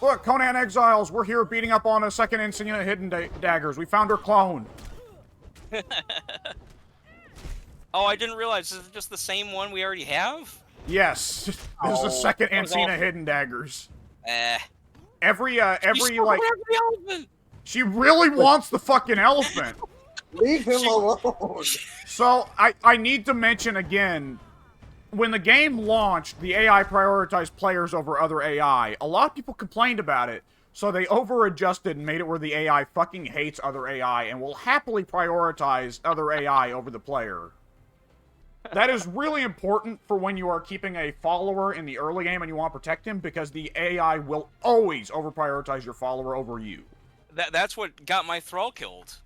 Look, Conan Exiles, we're here beating up on a second Insignia Hidden Daggers. We found her clone. Oh, I didn't realize. Is it just the same one we already have? Yes, this is the second Insignia Hidden Daggers. Every, like... The elephant! She really wants the fucking elephant. Leave him alone. So, I need to mention again, when the game launched, the AI prioritized players over other AI. A lot of people complained about it, so they over-adjusted and made it where the AI fucking hates other AI and will happily prioritize other AI over the player. That is really important for when you are keeping a follower in the early game and you want to protect him, because the AI will always over-prioritize your follower over you. That's what got my thrall killed.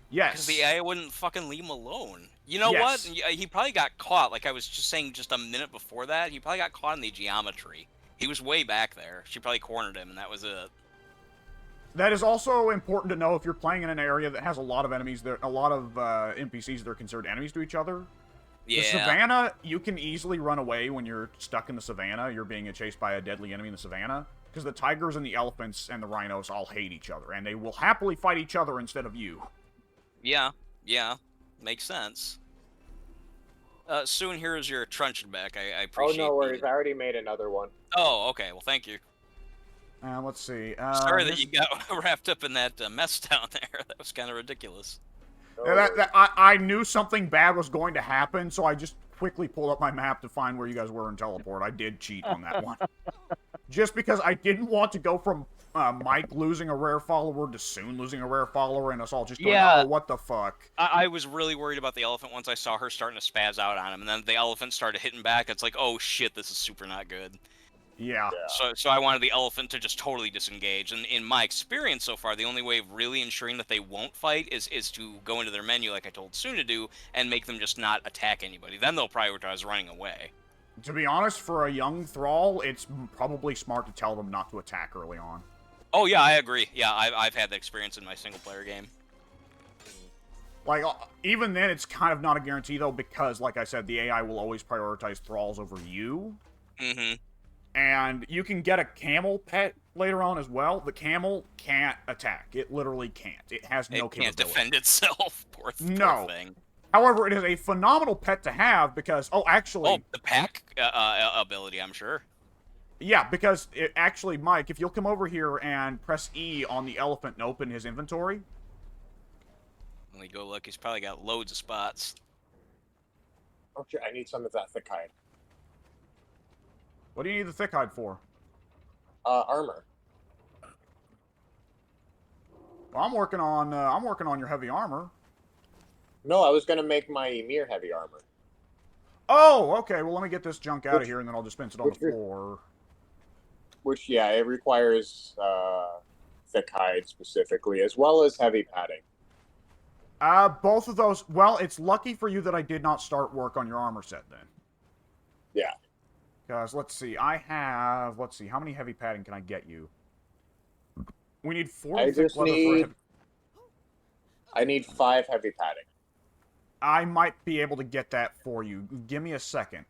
Yes. Because the AI wouldn't fucking leave him alone. You know what? He probably got caught, like I was just saying just a minute before that, he probably got caught in the geometry. He was way back there. She probably cornered him, and that was it. That is also important to know if you're playing in an area that has a lot of enemies, a lot of NPCs that are considered enemies to each other. Yeah. The savannah, you can easily run away when you're stuck in the savannah. You're being chased by a deadly enemy in the savannah. Because the tigers and the elephants and the rhinos all hate each other, and they will happily fight each other instead of you. Yeah, makes sense. Soon here is your truncheon back. I appreciate it. Oh, no worries. I already made another one. Oh, okay. Well, thank you. Let's see. Sorry that you got wrapped up in that mess down there. That was kind of ridiculous. I knew something bad was going to happen, so I just quickly pulled up my map to find where you guys were and teleport. I did cheat on that one. Just because I didn't want to go from Mike losing a rare follower to Soon losing a rare follower and us all just going, oh, what the fuck. I was really worried about the elephant once I saw her starting to spaz out on him, and then the elephant started hitting back. It's like, oh shit, this is super not good. Yeah. So I wanted the elephant to just totally disengage, and in my experience so far, the only way of really ensuring that they won't fight is to go into their menu like I told Soon to do, and make them just not attack anybody. Then they'll prioritize running away. To be honest, for a young thrall, it's probably smart to tell them not to attack early on. Oh yeah, I agree. Yeah, I've had that experience in my single-player game. Like, even then, it's kind of not a guarantee, though, because, like I said, the AI will always prioritize thralls over you. Mm-hmm. And you can get a camel pet later on as well. The camel can't attack. It literally can't. It has no capability. It can't defend itself. Poor thing. However, it is a phenomenal pet to have because, actually... Oh, the pack ability, I'm sure. Yeah, because, actually, Mike, if you'll come over here and press E on the elephant and open his inventory... Let me go look. He's probably got loads of spots. Okay, I need some of that thick hide. What do you need the thick hide for? Armor. Well, I'm working on your heavy armor. No, I was gonna make my Ymir heavy armor. Oh, okay. Well, let me get this junk out of here, and then I'll dispense it on the floor. Which, yeah, it requires thick hide specifically, as well as heavy padding. Both of those. Well, it's lucky for you that I did not start work on your armor set then. Yeah. Because, let's see, how many heavy padding can I get you? We need 4 thick leather for heavy... I need 5 heavy padding. I might be able to get that for you. Give me a second.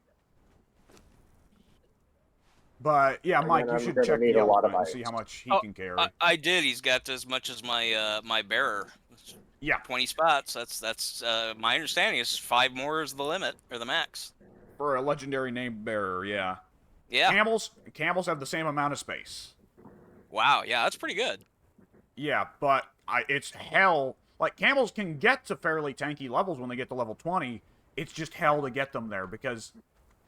But, yeah, Mike, you should check the elephant and see how much he can carry. I did. He's got as much as my my bearer. Yeah. 20 spots. That's my understanding is 5 more is the limit, or the max. For a legendary name bearer, yeah. Yeah. Camels have the same amount of space. Wow, yeah, that's pretty good. Yeah, but it's hell. Like, camels can get to fairly tanky levels when they get to level 20. It's just hell to get them there because,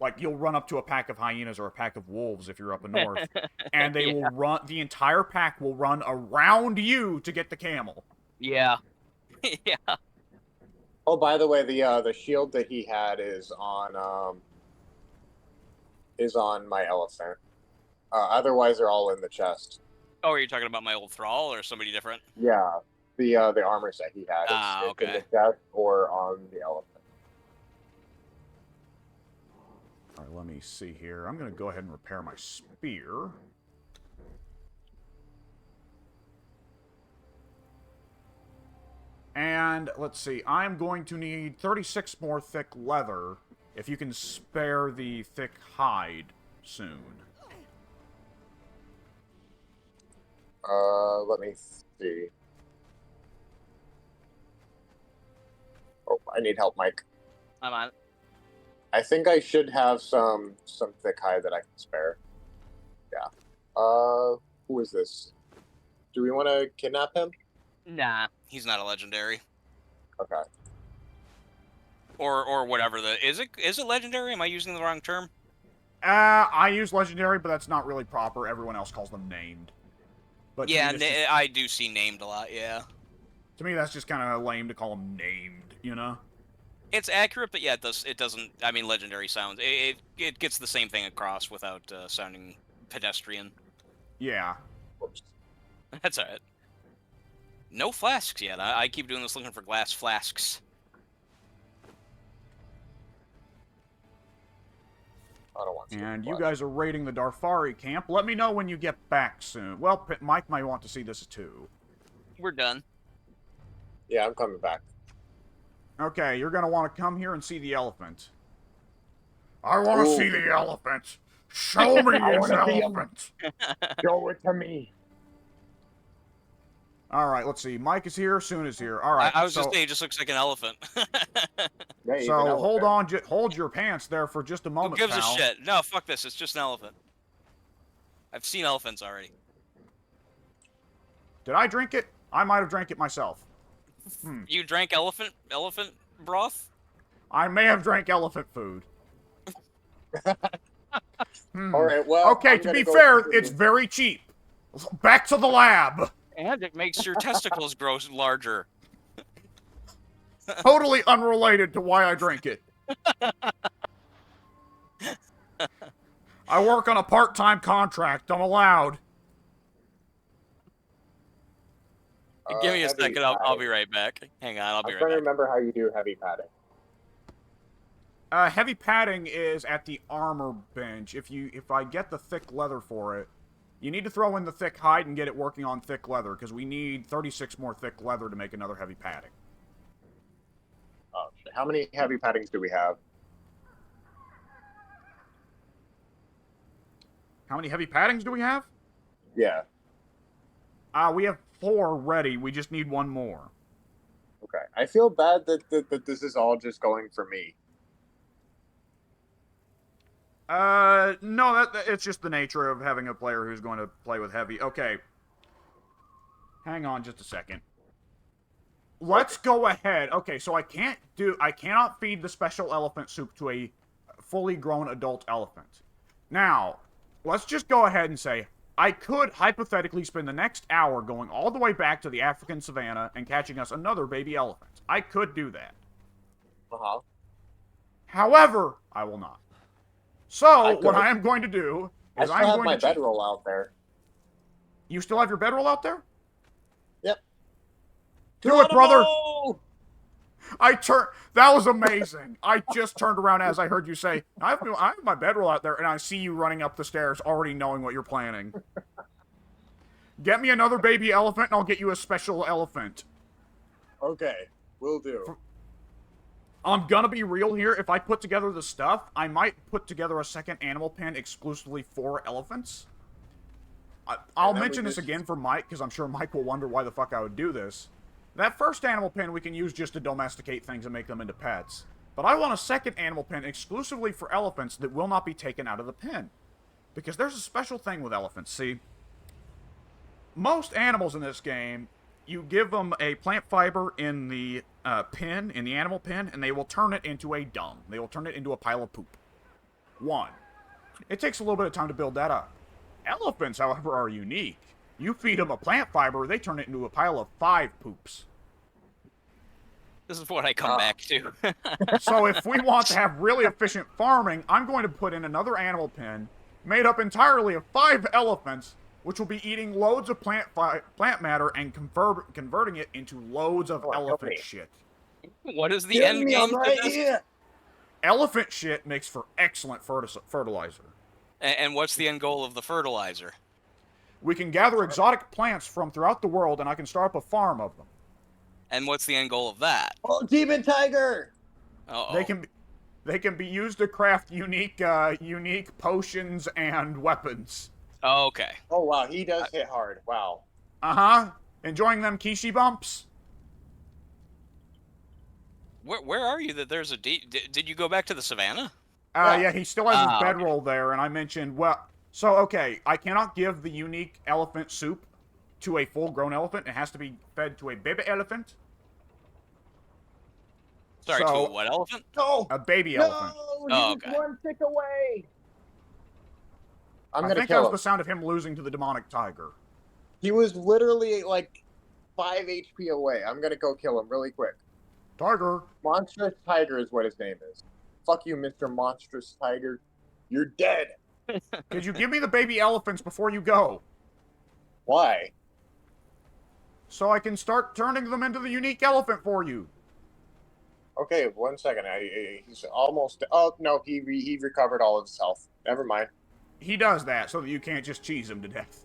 like, you'll run up to a pack of hyenas or a pack of wolves if you're up north, and they will run. The entire pack will run around you to get the camel. Yeah. Yeah. Oh, by the way, the shield that he had is on my elephant. Otherwise, they're all in the chest. Oh, are you talking about my old thrall or somebody different? Yeah, the armor set he had. It's in the chest or on the elephant. All right, let me see here. I'm going to go ahead and repair my spear. And, let's see, I'm going to need 36 more thick leather, if you can spare the thick hide soon. Let me see. Oh, I need help, Mike. I'm on. I think I should have some thick hide that I can spare. Yeah. Who is this? Do we want to kidnap him? Nah, he's not a legendary. Okay. Or whatever is it legendary? Am I using the wrong term? I use legendary, but that's not really proper. Everyone else calls them named. But Yeah, to me, I do see named a lot. Yeah. to me that's just kind of lame to call them named. You know. It's accurate, but yeah, it doesn't. I mean, legendary sounds. It gets the same thing across without sounding pedestrian. Yeah. Oops. That's alright. No flasks yet. I keep doing this looking for glass flasks. I don't want to. And you guys are raiding the Darfari camp. Let me know when you get back soon. Well, Mike might want to see this too. We're done. Yeah, I'm coming back. Okay, you're gonna want to come here and see the elephant. I want to see the elephant. Show me this elephant. Show it to me. All right, let's see. Mike is here. Soon is here. All right. I was just saying, it just looks like an elephant. Yeah, So hold on, hold your pants there for just a Who moment, gives pal. a shit? No, fuck this. It's just an elephant. I've seen elephants already. Did I drink it? I might have drank it myself. You drank elephant broth? I may have drank elephant food. All right. Well. Okay, to be fair, it's very cheap. Back to the lab. And it makes your testicles grow larger. Totally unrelated to why I drink it. I work on a part-time contract. I'm allowed. Give me a second. I'll be right back. Hang on. I'll be I'm right trying to back. remember how you do heavy padding. Heavy padding is at the armor bench. If I get the thick leather for it, you need to throw in the thick hide and get it working on thick leather, because we need 36 more thick leather to make another heavy padding. Oh, shit. How many heavy paddings do we have? How many heavy paddings do we have? Yeah. We have 4 ready. We just need 1 more. Okay. I feel bad that this is all just going for me. No, it's just the nature of having a player who's going to play with heavy. Okay. Hang on just a second. Let's go ahead. Okay, so I cannot feed the special elephant soup to a fully grown adult elephant. Now, let's just go ahead and say, I could hypothetically spend the next hour going all the way back to the African savannah and catching us another baby elephant. I could do that. Uh-huh. However, I will not. So, what I am going to do is I still have my bedroll out there. You still have your bedroll out there? Yep. Do it, brother! That was amazing. I just turned around as I heard you say, I have my bedroll out there, and I see you running up the stairs already knowing what you're planning. Get me another baby elephant, and I'll get you a special elephant. Okay, will do. I'm gonna be real here. If I put together the stuff, I might put together a second animal pen exclusively for elephants. I'll mention this again for Mike, because I'm sure Mike will wonder why the fuck I would do this. That first animal pen we can use just to domesticate things and make them into pets. But I want a second animal pen exclusively for elephants that will not be taken out of the pen. Because there's a special thing with elephants, see? Most animals in this game, you give them a plant fiber in the pen, in the animal pen, and they will turn it into a dung. They will turn it into a pile of poop. 1. It takes a little bit of time to build that up. Elephants, however, are unique. You feed them a plant fiber, they turn it into a pile of 5 poops. This is what I come back to. So if we want to have really efficient farming, I'm going to put in another animal pen made up entirely of 5 elephants, which will be eating loads of plant matter and converting it into loads of elephant shit. What is the end game for this? Here. Elephant shit makes for excellent fertilizer. And what's the end goal of the fertilizer? We can gather exotic plants from throughout the world, and I can start up a farm of them. And what's the end goal of that? Oh, demon tiger! Uh-oh. They can be used to craft unique potions and weapons. Oh, okay. Oh wow, he does hit hard. Wow. Uh-huh. Enjoying them Kishi bumps? Where are you that there's a did you go back to the savannah? Yeah, he still has his Ah, okay. bedroll there, and I mentioned, well, so, okay, I cannot give the unique elephant soup to a full-grown elephant. It has to be fed to a baby elephant. Sorry, to a So, what elephant? No! a baby elephant. No! He Oh, was okay. one tick away! I'm I gonna think that was kill the him. sound of him losing to the demonic tiger. He was literally like 5 HP away. I'm gonna go kill him really quick. Tiger. Monstrous Tiger is what his name is. Fuck you, Mr. Monstrous Tiger. You're dead. Could you give me the baby elephants before you go? Why? So I can start turning them into the unique elephant for you. Okay, 1 second. He's almost. Oh no, he recovered all of his health. Never mind. He does that so that you can't just cheese him to death.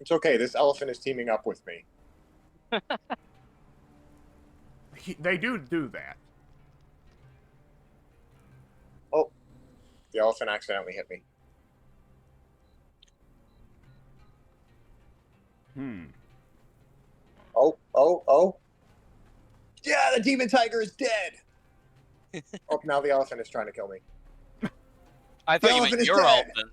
It's okay. This elephant is teaming up with me. They do that. Oh, the elephant accidentally hit me. Oh. Yeah, the demon tiger is dead. Oh, now the elephant is trying to kill me. I The thought you elephant meant is your dead. elephant.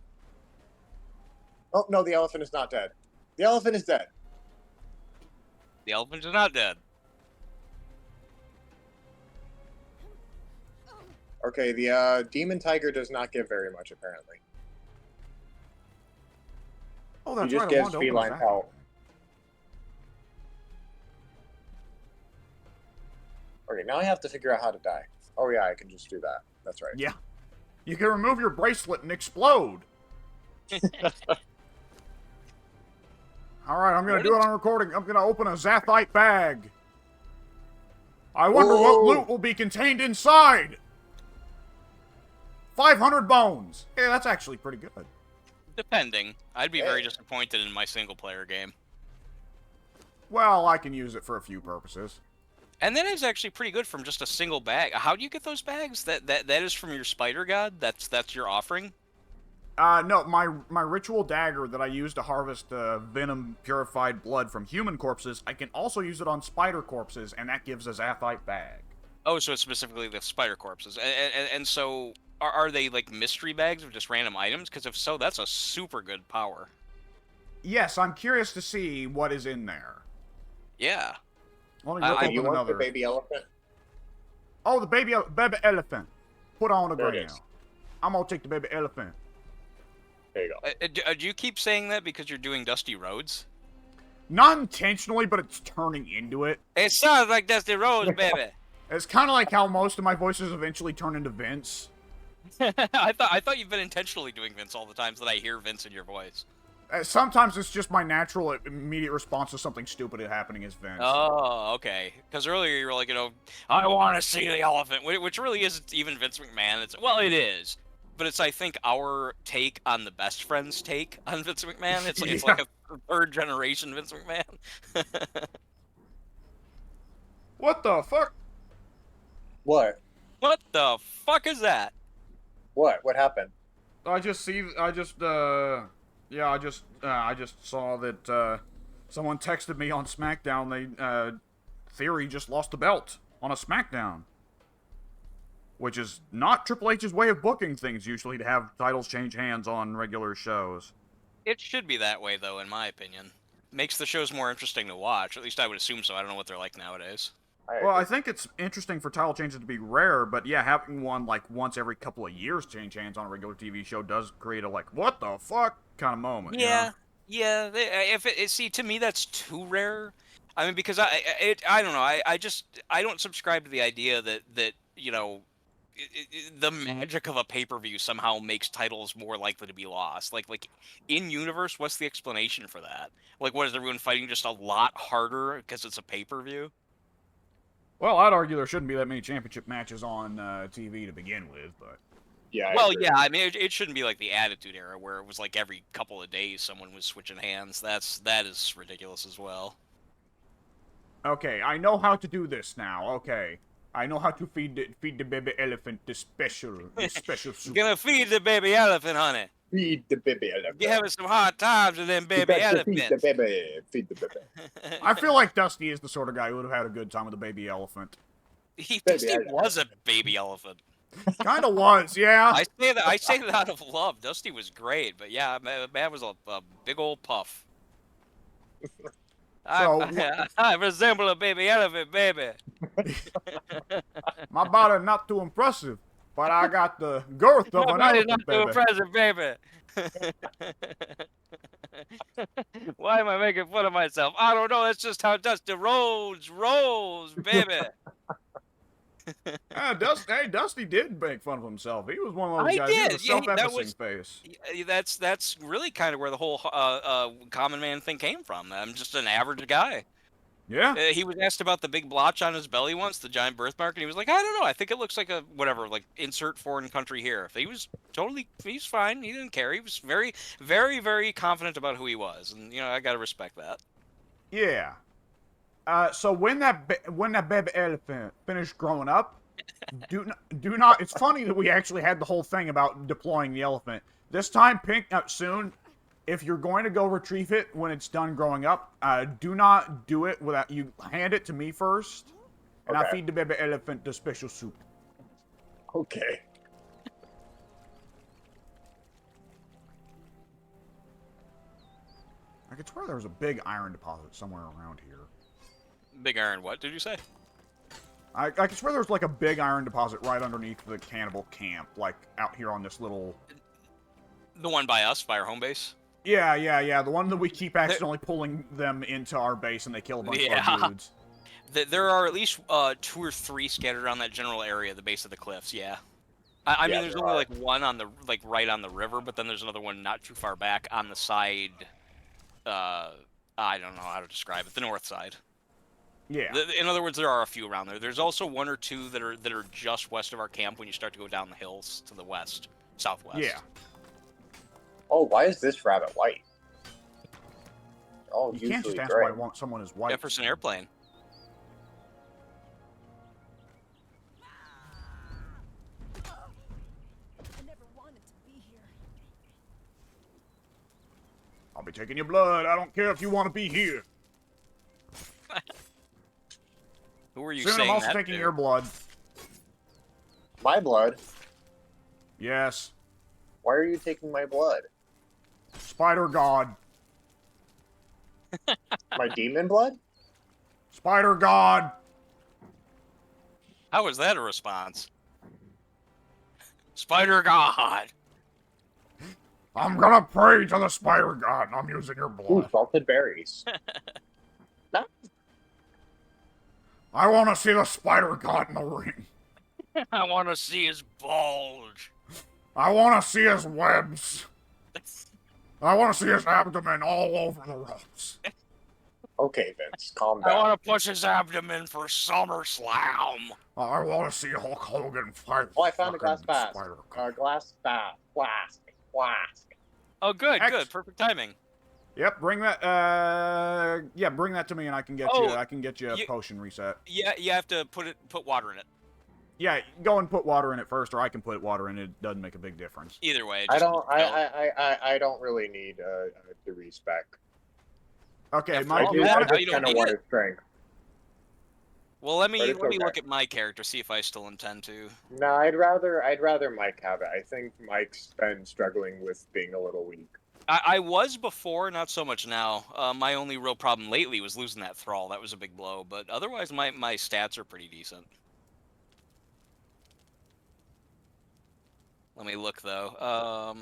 Oh no, the elephant is not dead. The elephant is dead. The elephant is not dead. Okay, the demon tiger does not give very much apparently. Oh, He that's just right. I gives wanted to open feline that. health. Okay, now I have to figure out how to die. Oh yeah, I can just do that. That's right. Yeah. You can remove your bracelet and explode. Alright, I'm gonna do it on recording. I'm gonna open a Zathite bag. I wonder what Whoa. loot will be contained inside. 500 bones. Yeah, that's actually pretty good. Depending. I'd be very Hey. disappointed in my single-player game. Well, I can use it for a few purposes. And that is actually pretty good from just a single bag. How do you get those bags? That is from your spider god? That's your offering? No, my ritual dagger that I use to harvest venom purified blood from human corpses, I can also use it on spider corpses, and that gives a Zathite bag. Oh, so it's specifically the spider corpses. And so, are they like mystery bags of just random items? Because if so, that's a super good power. Yes, I'm curious to see what is in there. Yeah. Let me I- rip Okay, open you want another. the baby elephant? Oh, the baby elephant. Put on the There it ground. is. I'm gonna take the baby elephant. There you go. Do you keep saying that because you're doing Dusty Roads? Not intentionally, but it's turning into it. It sounds like Dusty Roads, baby. It's kind of like how most of my voices eventually turn into Vince. I thought you've been intentionally doing Vince all the times that I hear Vince in your voice. Sometimes it's just my natural immediate response to something stupid happening as Vince. Oh, okay. Because earlier you were like, I want to see the elephant, which really isn't even Vince McMahon. Well, it is, but it's I think our take on the Best Friends take on Vince McMahon. It's like a third generation Vince McMahon. What the fuck? What? What the fuck is that? What? What happened? I just saw that someone texted me on SmackDown. Theory just lost the belt on a SmackDown, which is not Triple H's way of booking things usually to have titles change hands on regular shows. It should be that way, though, in my opinion. Makes the shows more interesting to watch. At least I would assume so. I don't know what they're like nowadays. Well, I think it's interesting for title changes to be rare, but yeah, having one like once every couple of years change hands on a regular TV show does create a like, what the fuck kind of moment. Yeah, you know? yeah. See, to me, that's too rare. I mean, because I don't know. I don't subscribe to the idea that the magic of a pay-per-view somehow makes titles more likely to be lost. Like in universe, what's the explanation for that? Like, what is everyone fighting just a lot harder because it's a pay-per-view? Well, I'd argue there shouldn't be that many championship matches on TV to begin with, but Yeah. Well, yeah. I mean, it shouldn't be like the Attitude Era where it was like every couple of days someone was switching hands. That is ridiculous as well. okay, I know how to do this now. Okay, I know how to feed the baby elephant the special soup. Gonna feed the baby elephant, honey. Feed the baby elephant. You're having some hard times with them You baby got to feed the elephants. baby. Feed the baby. I feel like Dusty is the sort of guy who would have had a good time with a baby elephant. He Baby was a baby elephant. Kind of was, yeah. I say that out of love. Dusty was great, but yeah, man was a big old puff. I resemble a baby elephant, baby. My body not too impressive, but I got the girth of My an body's elephant, not too baby. impressive, baby. Why am I making fun of myself? I don't know. That's just how Dusty rolls, baby. Dusty did make fun of himself. He was one of those I guys. He did. was a Yeah, self-effacing face. That's really kind of where the whole common man thing came from. I'm just an average guy. Yeah. He was asked about the big blotch on his belly once, the giant birthmark, and he was like, I don't know. I think it looks like a whatever, like insert foreign country here. He's fine. He didn't care. He was very, very, very confident about who he was, and I got to respect that. Yeah. So when that baby elephant finished growing up, do not. It's funny that we actually had the whole thing about deploying the elephant. This time, soon. If you're going to go retrieve it when it's done growing up, do not do it without you hand it to me first, and I feed the baby elephant the special soup. Okay. I could swear there was a big iron deposit somewhere around here. Big iron, what did you say? I could swear there was like a big iron deposit right underneath the cannibal camp, like out here on this little. The one by us, by our home base. Yeah. The one that we keep accidentally pulling them into our base and they kill a bunch of our dudes. There are at least 2 or 3 scattered around that general area, the base of the cliffs. Yeah. I mean, there's only like one on the right on the river, but then there's another one not too far back on the side. I don't know how to describe it. The north side. Yeah. In other words, there are a few around there. There's also 1 or 2 that are just west of our camp when you start to go down the hills to the west, southwest. Yeah. Oh, why is this rabbit white? Oh, you can't just ask gray. why someone is white. Jefferson Airplane. I never wanted to be here. I'll be taking your blood. I don't care if you want to be here. Who are you Soon saying I'm also that taking to? your blood. My blood? Yes. Why are you taking my blood? Spider God. My demon blood? Spider God. How was that a response? Spider God. I'm gonna pray to the Spider God and I'm using your blood. Ooh, salted berries. I want to see the Spider God in the ring. I want to see his bulge. I want to see his webs. I want to see his abdomen all over the ropes. Okay, Vince, calm I down. want to push his abdomen for SummerSlam. I want to see Hulk Hogan fight. Oh, I found a glass fucking flask. Spider God. Glass flask. Oh, good, X. good, perfect timing. Yep, bring that. Yeah, bring that to me, and I can get you. I can get you a potion reset. Yeah, you have to put water in it. Yeah, go and put water in it first, or I can put water in it. It doesn't make a big difference. Either way. I just don't. I don't really need to respec. Okay, After Mike, all you that, want how to? you I don't kind of need wanted it. strength. Well, let me But it's okay. look at my character, see if I still intend to. No, I'd rather Mike have it. I think Mike's been struggling with being a little weak. I was before, not so much now. My only real problem lately was losing that thrall. That was a big blow, but otherwise my stats are pretty decent. Let me look though.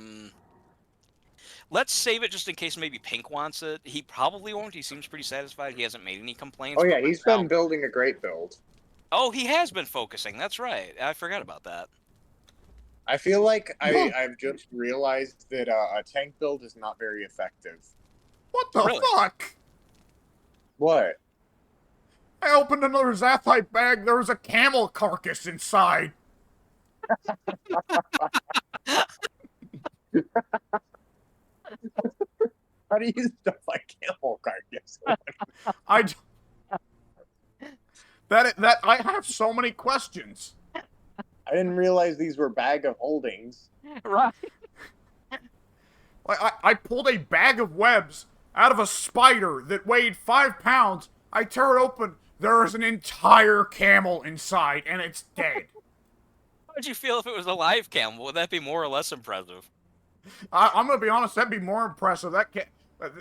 Let's save it just in case maybe Pink wants it. He probably won't. He seems pretty satisfied. He hasn't made any complaints. Oh yeah, but he's right been now- building a great build. Oh, he has been focusing. That's right. I forgot about that. I feel like I've just realized that a tank build is not very effective. What the Really? fuck? What? I opened another Zathite bag. There was a camel carcass inside. How do you stuff like camel carcass? I have so many questions. I didn't realize these were bag of holdings. Right. I pulled a bag of webs out of a spider that weighed 5 pounds. I tear it open. There is an entire camel inside, and it's dead. How would you feel if it was a live camel? Would that be more or less impressive? I'm gonna be honest. That'd be more impressive.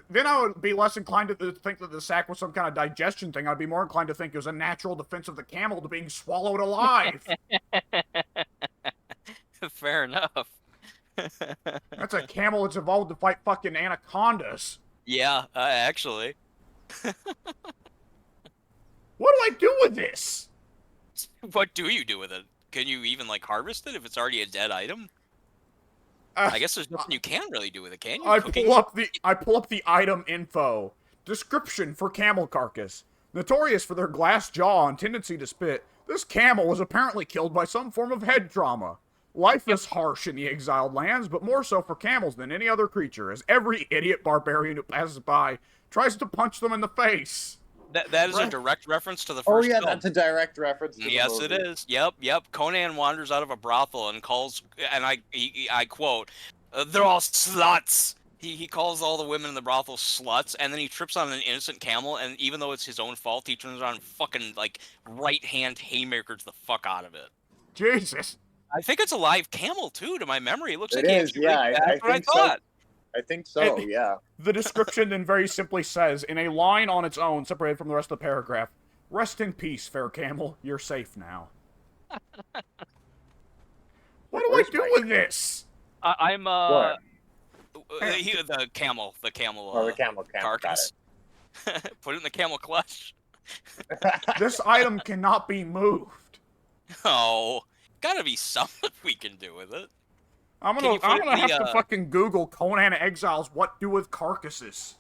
Then I would be less inclined to think that the sack was some kind of digestion thing. I'd be more inclined to think it was a natural defense of the camel to being swallowed alive. Fair enough. That's a camel that's evolved to fight fucking anacondas. Yeah, actually. What do I do with this? What do you do with it? Can you even, like, harvest it if it's already a dead item? I guess there's nothing you can really do with it, can you? I pull up the item info. Description for camel carcass. Notorious for their glass jaw and tendency to spit, this camel was apparently killed by some form of head trauma. Life is harsh in the exiled lands, but more so for camels than any other creature, as every idiot barbarian who passes by tries to punch them in the face. That is a direct reference to the Oh first yeah, film. that's a direct reference to the Yes, movie. it is. Yep. Conan wanders out of a brothel and calls, and I quote, "They're all sluts." He calls all the women in the brothel sluts, and then he trips on an innocent camel, and even though it's his own fault, he turns around and fucking, like, right-hand haymakers the fuck out of it. Jesus. I think it's a live camel, too, to my memory. It looks like It he is, actually- yeah. That's what I think so. thought. I think so. Yeah. The description then very simply says, in a line on its own, separated from the rest of the paragraph, "Rest in peace, fair camel. You're safe now." What do I do with this? I'm, What? the camel, Oh, the camel. carcass. Put it in the camel clutch. This item cannot be moved. Oh, gotta be something we can do with it. I'm Can you gonna put have the, to fucking Google Conan Exiles what do with carcasses.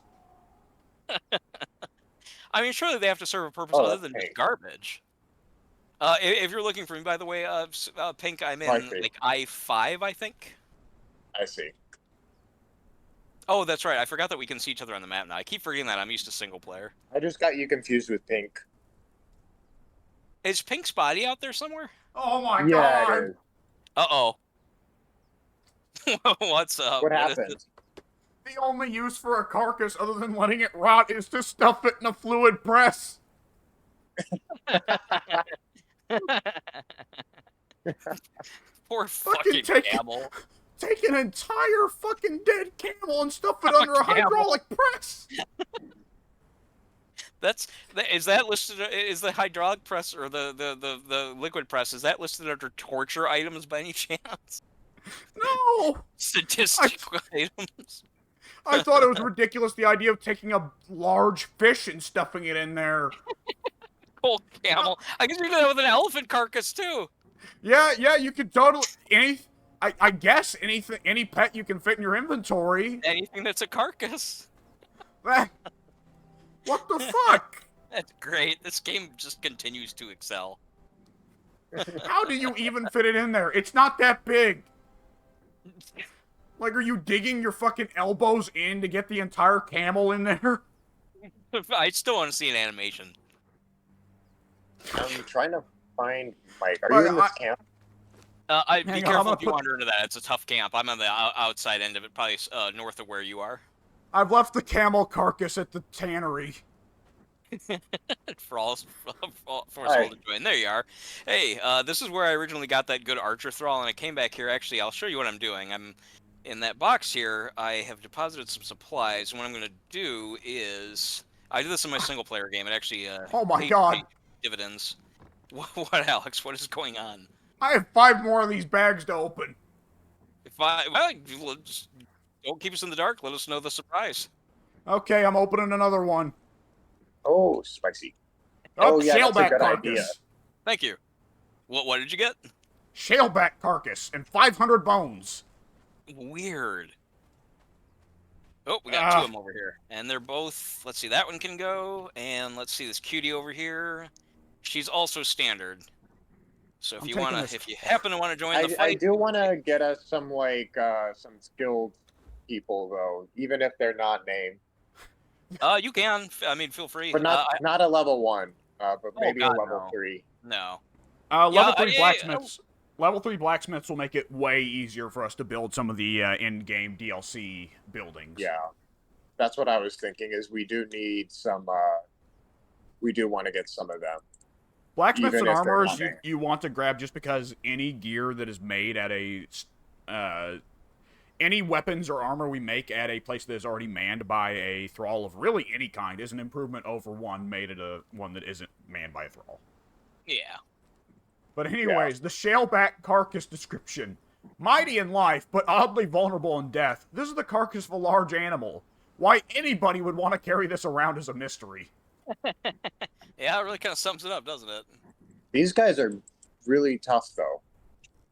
I mean, surely they have to serve a purpose Oh, other than hey. just garbage. If you're looking for me, by the way, Pink, I'm in, Likely. like, I-5, I think. I see. Oh, that's right. I forgot that we can see each other on the map now. I keep forgetting that. I'm used to single player. I just got you confused with Pink. Is Pink's body out there somewhere? Oh my Yeah, god! it is. Uh-oh. What's up? What is happened? it? The only use for a carcass other than letting it rot is to stuff it in a fluid press. Poor Fucking fucking camel. Take an entire fucking dead camel and stuff it under a camel. hydraulic press. Is that listed? Is the hydraulic press or the liquid press? Is that listed under torture items by any chance? No! Sadistic items. I thought it was ridiculous, the idea of taking a large fish and stuffing it in there. Cold camel. I guess you do that with an elephant carcass too. Yeah, you could totally... I guess any pet you can fit in your inventory. Anything that's a carcass. What the fuck? That's great. This game just continues to excel. How do you even fit it in there? It's not that big. Like, are you digging your fucking elbows in to get the entire camel in there? I still want to see an animation. I'm trying to find Mike. Are you in this camp? Be Hang on, I'm careful gonna if you put- wander into that. It's a tough camp. I'm on the outside end of it, probably north of where you are. I've left the camel carcass at the tannery. For us all Alright. to join. There you are. Hey, this is where I originally got that good archer thrall, and I came back here. Actually, I'll show you what I'm doing. I'm in that box here. I have deposited some supplies, and what I'm going to do is I did this in my single player game. It actually Oh my paid god. dividends. What, Alex? What is going on? I have 5 more of these bags to open. Just don't keep us in the dark. Let us know the surprise. Okay, I'm opening another one. Oh, spicy. Oh, Oh, yeah, that's a shaleback good carcass. idea. Thank you. What did you get? Shaleback carcass and 500 bones. Weird. Oh, we got two of them over here. And they're both, let's see, that one can go. And let's see this cutie over here. She's also standard. So if I'm you taking wanna, this- if you happen to want to join the I fight, do want to get us some some skilled people though, even if they're not named, you can. I mean, feel free. but not a level 1, but maybe God, a level no. 3. No. Level Yeah, 3 yeah, blacksmiths. Level 3 blacksmiths will make it way easier for us to build some of the in-game DLC buildings. Yeah, that's what I was thinking. Is we do need some. We do want to get some of them. Blacksmiths Even and if they're armors not there. you want to grab just because any gear that is made at a any weapons or armor we make at a place that is already manned by a thrall of really any kind is an improvement over one made at a one that isn't manned by a thrall. Yeah. But anyways, the shaleback carcass description. Mighty in life, but oddly vulnerable in death. This is the carcass of a large animal. Why anybody would want to carry this around is a mystery. Yeah, it really kind of sums it up, doesn't it? These guys are really tough though,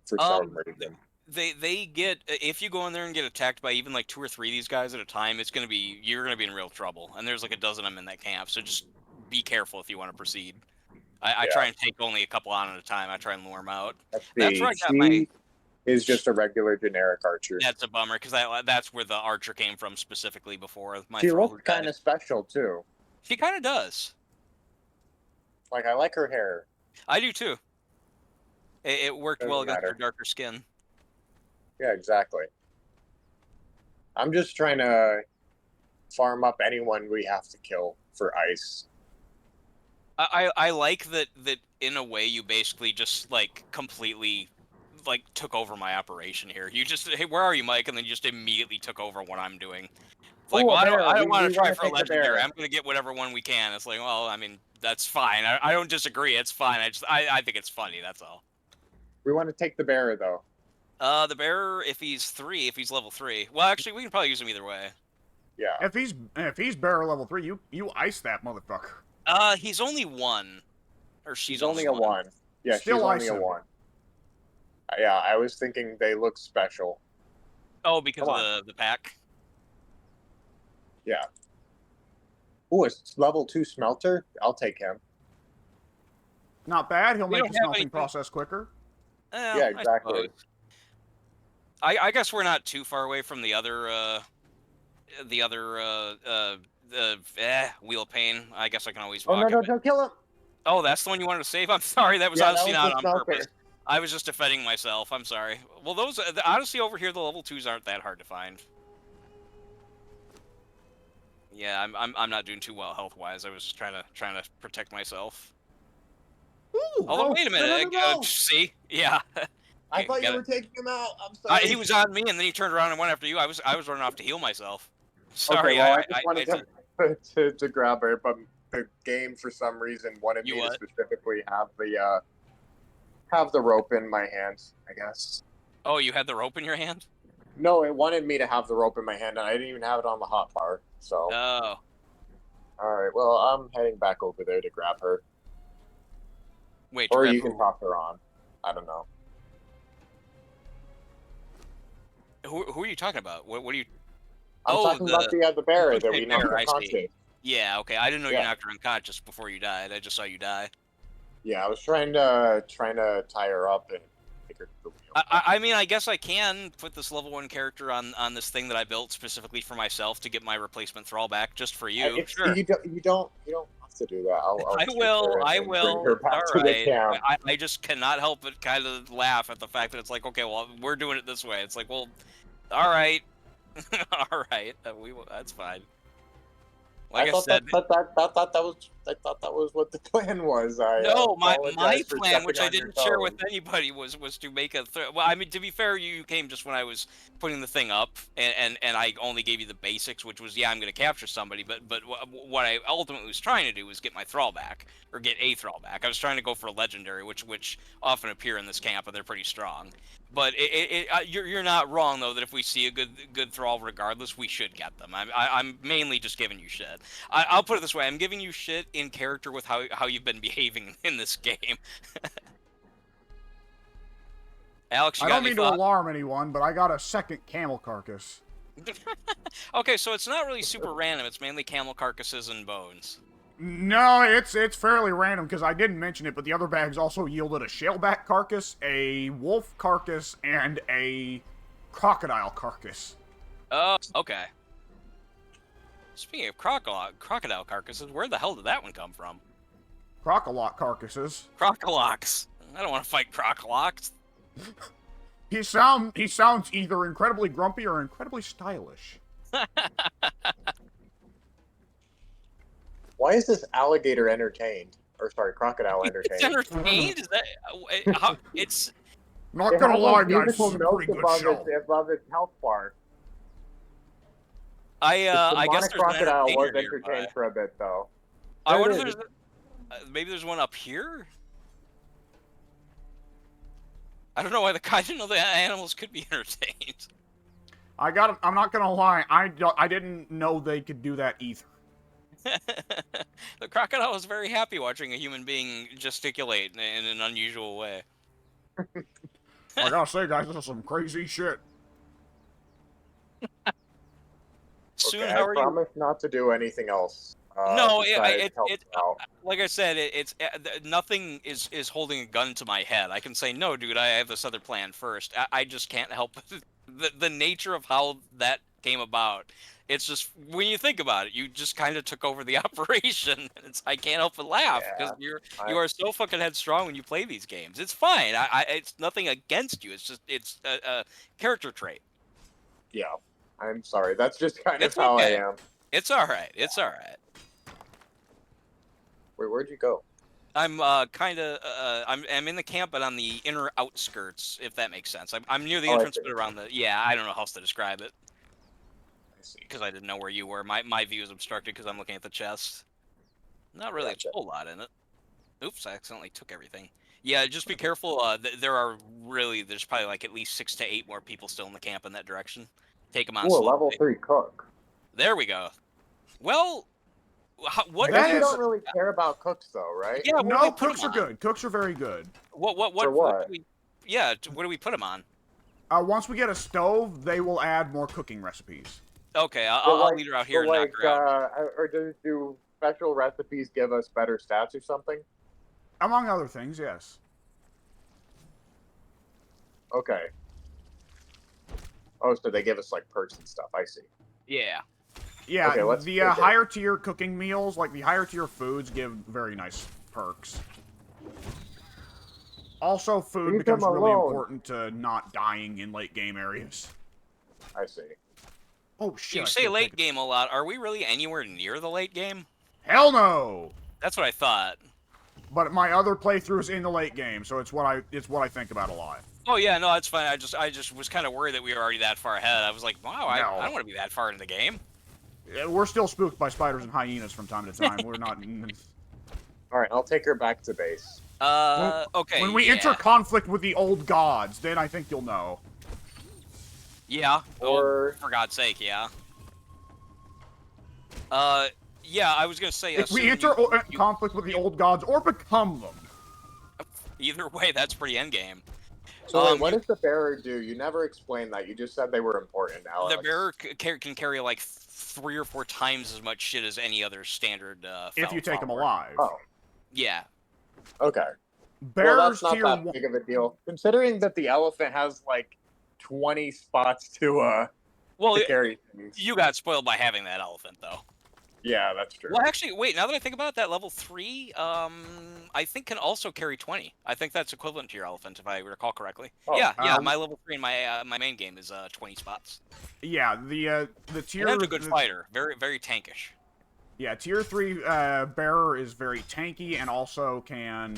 for some reason. They get, if you go in there and get attacked by even like 2 or 3 of these guys at a time, you're gonna be in real trouble. And there's like a dozen of them in that camp, so just be careful if you want to proceed. I try and take only a couple on at a time. I try and lure them out. That's where I got my. Is just a regular generic archer. That's a bummer because that's where the archer came from specifically before my. She looks kind of special too. She kind of does. Like I like her hair. I do too. It worked Doesn't well against matter. her darker skin. Yeah, exactly. I'm just trying to farm up anyone we have to kill for ice. I like that in a way you basically just like completely like took over my operation here. You just, hey, where are you, Mike? And then you just immediately took over what I'm doing. It's like, Ooh, well, a bear. I don't We want to try wanna for a take the legendary. bear. I'm gonna get whatever one we can. It's like, well, I mean, that's fine. I don't disagree. It's fine. I think it's funny. That's all. We want to take the bear though. The bear, if he's level 3. Well, actually, we can probably use him either way. Yeah. If he's bear level 3, you ice that motherfucker. He's only 1, or she's She's only a 1. Yeah, Still she's only ice a him. 1. Yeah, I was thinking they look special. Oh, because Come of the pack. Yeah. Ooh, a level 2 smelter? I'll take him. Not bad. He'll We make don't the have smelting anything- process quicker. Yeah, exactly. I guess we're not too far away from the other wheel of pain. I guess I can always Oh, walk no, it. don't kill him! Oh, that's the one you wanted to save? I'm sorry, that was Yeah, honestly that was not the on smelter. purpose. I was just defending myself. I'm sorry. Well, those honestly over here, the level 2s aren't that hard to find. Yeah, I'm not doing too well health-wise. I was just trying to protect myself. Ooh, Although, wait a minute. no. See? Yeah. I thought you Got were it. taking him out. I'm sorry. He was on me, and then he turned around and went after you. I was running off to heal myself. Sorry, Okay, well, I just wanted to grab her, but the game for some reason wanted You me what? to specifically have the rope in my hands, I guess. Oh, you had the rope in your hand? No, it wanted me to have the rope in my hand, and I didn't even have it on the hotbar. So, Oh. all right. Well, I'm heading back over there to grab her, Wait, or grab you who? can toss her on. I don't know. Who are you talking about? What are you... I'm Oh, talking about the bear that we knocked bear, I see. unconscious. Yeah, okay. I didn't know you Yeah. knocked her unconscious before you died. I just saw you die. Yeah, I was trying to tie her up and take her to the wheel. I mean, I guess I can put this level 1 character on this thing that I built specifically for myself to get my replacement thrall back just for you. Sure. You don't have to do that. I'll I take will. her I and will. Bring her back All to the right. camp. I just cannot help but kind of laugh at the fact that it's like, okay, well, we're doing it this way. It's like, well, all right, all right. That's fine. Like I said, I thought that was what the plan was. no, my apologize for plan, stepping which I on your didn't share with toes. anybody, was to make a. Well, I mean, to be fair, you came just when I was putting the thing up, and I only gave you the basics, which was, yeah, I'm going to capture somebody, but what I ultimately was trying to do was get my thrall back, or get a thrall back. I was trying to go for a legendary, which often appear in this camp, and they're pretty strong. But you're not wrong though that if we see a good thrall, regardless, we should get them. I'm mainly just giving you shit. I'll put it this way: I'm giving you shit in character with how you've been behaving in this game. Alex, you I got don't any mean to thoughts? alarm anyone, but I got a second camel carcass. Okay, so it's not really super random. It's mainly camel carcasses and bones. No, it's fairly random because I didn't mention it, but the other bags also yielded a shaleback carcass, a wolf carcass, and a crocodile carcass. Oh, okay. Speaking of crocodile carcasses, where the hell did that one come from? Crocodile carcasses. Crocolox. I don't want to fight crocolox. He sounds either incredibly grumpy or incredibly stylish. Why is this alligator entertained? Or sorry, crocodile It's entertained? entertained. Is that how it's? Not It gonna has lie, like guys, musical this is a notes pretty good above show. above its health bar. I The guess there's an crocodile was entertainer entertained nearby. for a bit, though. I There wonder it if is. there's maybe there's one up here. I don't know why I didn't know the animals could be entertained. I'm not gonna lie, I didn't know they could do that either. The crocodile was very happy watching a human being gesticulate in an unusual way. I gotta say, guys, this is some crazy shit. Soon, Okay, how I are you? promise not to do anything else. No, besides help it out. like I said, nothing is holding a gun to my head. I can say, no, dude, I have this other plan first. I just can't help the nature of how that came about. It's just, when you think about it, you just kind of took over the operation. I can't help but laugh, because I- you are so fucking headstrong when you play these games. It's fine. It's nothing against you. It's just, it's a character trait. Yeah, I'm sorry. That's just kind It's of how okay. I am. It's alright. It's alright. Wait, where'd you go? I'm kind of I'm in the camp, but on the inner outskirts, if that makes sense. I'm near the Oh, I entrance, see. but around the I don't know how else to describe it, I see. because I didn't know where you were. My view is obstructed because I'm looking at the chest. Not really Gotcha. a whole lot in it. Oops, I accidentally took everything. Yeah, just be careful. There's probably like at least 6 to 8 more people still in the camp in that direction. Take them on Ooh, a slowly. level 3 cook. There we go. Well, what I guess you is- don't really care about cooks, though, right? Yeah, what do No, we put cooks 'em are on? good. Cooks are very good. What For what? do we? Yeah, what do we put them on? Once we get a stove, they will add more cooking recipes. Okay, So, I'll lead her out here and knock her out. Or do special recipes give us better stats or something? Among other things, yes. Okay. Oh, so they give us like perks and stuff. I see. Yeah. Yeah, Okay, let's the take it. higher tier cooking meals, like the higher tier foods, give very nice perks. Also, food Leave becomes them really alone. important to not dying in late game areas. I see. Oh shit! You I say should've late taken- game a lot. Are we really anywhere near the late game? Hell no! That's what I thought. But my other playthroughs in the late game, so it's what I think about a lot. Oh yeah, no, that's fine. I just was kind of worried that we were already that far ahead. I was like, wow, I No. don't want to be that far into the game. We're still spooked by spiders and hyenas from time to time. We're not. All right, I'll take her back to base. Okay. When we yeah. enter conflict with the old gods, then I think you'll know. Yeah. Or- for God's sake, yeah. Yeah, I was gonna say. If we soon enter you- conflict with the old gods or become them, either way, that's pretty endgame. So wait, what does the bearer do? You never explained that. You just said they were important. Alex. The bearer can carry like 3 or 4 times as much shit as any other standard. if you take them follower. alive. Oh, Yeah. okay. Bears Well, that's not tier that 1. big of a deal, considering that the elephant has like 20 spots to Well, carry things. you got spoiled by having that elephant, though. Yeah, that's true. Well, actually, wait. Now that I think about it, that level 3, I think can also carry 20. I think that's equivalent to your elephant, if I recall correctly. Oh, yeah. um, My level 3 in my main game is 20 spots. Yeah, the tier. And that's a good the- fighter. Very very tankish. Yeah, tier 3 bearer is very tanky and also can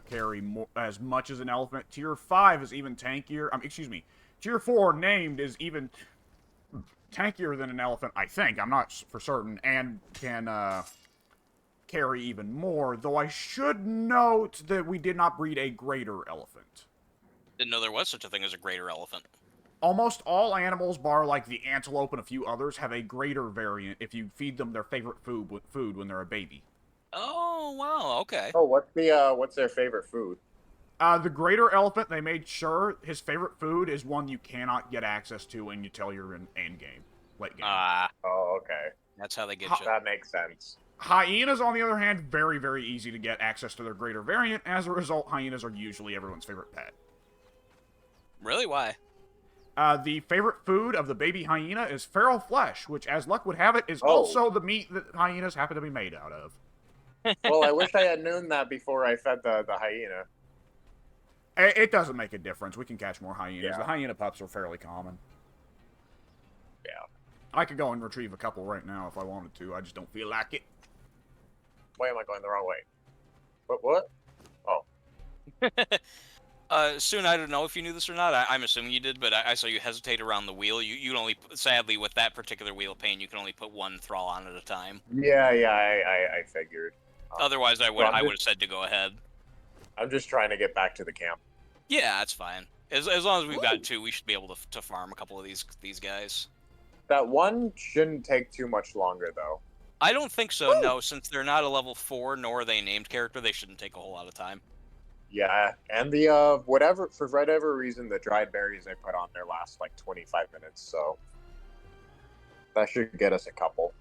carry as much as an elephant. Tier 5 is even tankier. Excuse me. Tier 4 named is even tankier than an elephant, I think. I'm not for certain, and can carry even more. Though I should note that we did not breed a greater elephant. Didn't know there was such a thing as a greater elephant. Almost all animals, bar like the antelope and a few others, have a greater variant if you feed them their favorite food when they're a baby. Oh wow. Okay. Oh, what's their favorite food? The greater elephant, they made sure his favorite food is one you cannot get access to until you're in endgame, late game. Oh, okay. That's how they get you. That makes sense. Hyenas, on the other hand, very, very easy to get access to their greater variant. As a result, hyenas are usually everyone's favorite pet. Really? Why? The favorite food of the baby hyena is feral flesh, which, as luck would have it, is Oh. also the meat that hyenas happen to be made out of. Well, I wish I had known that before I fed the hyena. It doesn't make a difference. We can catch more hyenas. Yeah. The hyena pups are fairly common. Yeah. I could go and retrieve a couple right now if I wanted to. I just don't feel like it. Why am I going the wrong way? What? Oh. Soon, I don't know if you knew this or not. I'm assuming you did, but I saw you hesitate around the wheel. You can only, sadly, with that particular wheel pane, you can only put one thrall on at a time. Yeah, I figured. Otherwise, I would have said to go ahead. I'm just trying to get back to the camp. Yeah, that's fine. As long as we've got 2, we should be able to farm a couple of these guys. That one shouldn't take too much longer, though. I don't think so, no. Since they're not a level 4, nor are they a named character, they shouldn't take a whole lot of time. Yeah, and the, for whatever reason, the dried berries I put on there last, like, 25 minutes, so... That should get us a couple.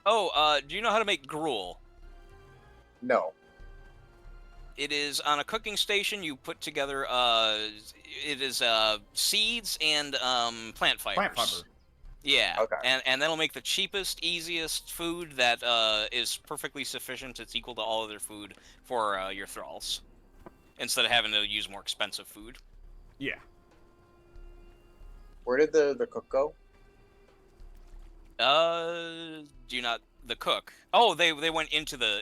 Oh, do you know how to make gruel? No. It is on a cooking station. You put together, it is seeds and plant fibers. Plant fiber. Yeah. Okay. And that'll make the cheapest, easiest food that is perfectly sufficient. It's equal to all other food for your thralls, instead of having to use more expensive food. Yeah. Where did the cook go? Do you not the cook? Oh, they went into the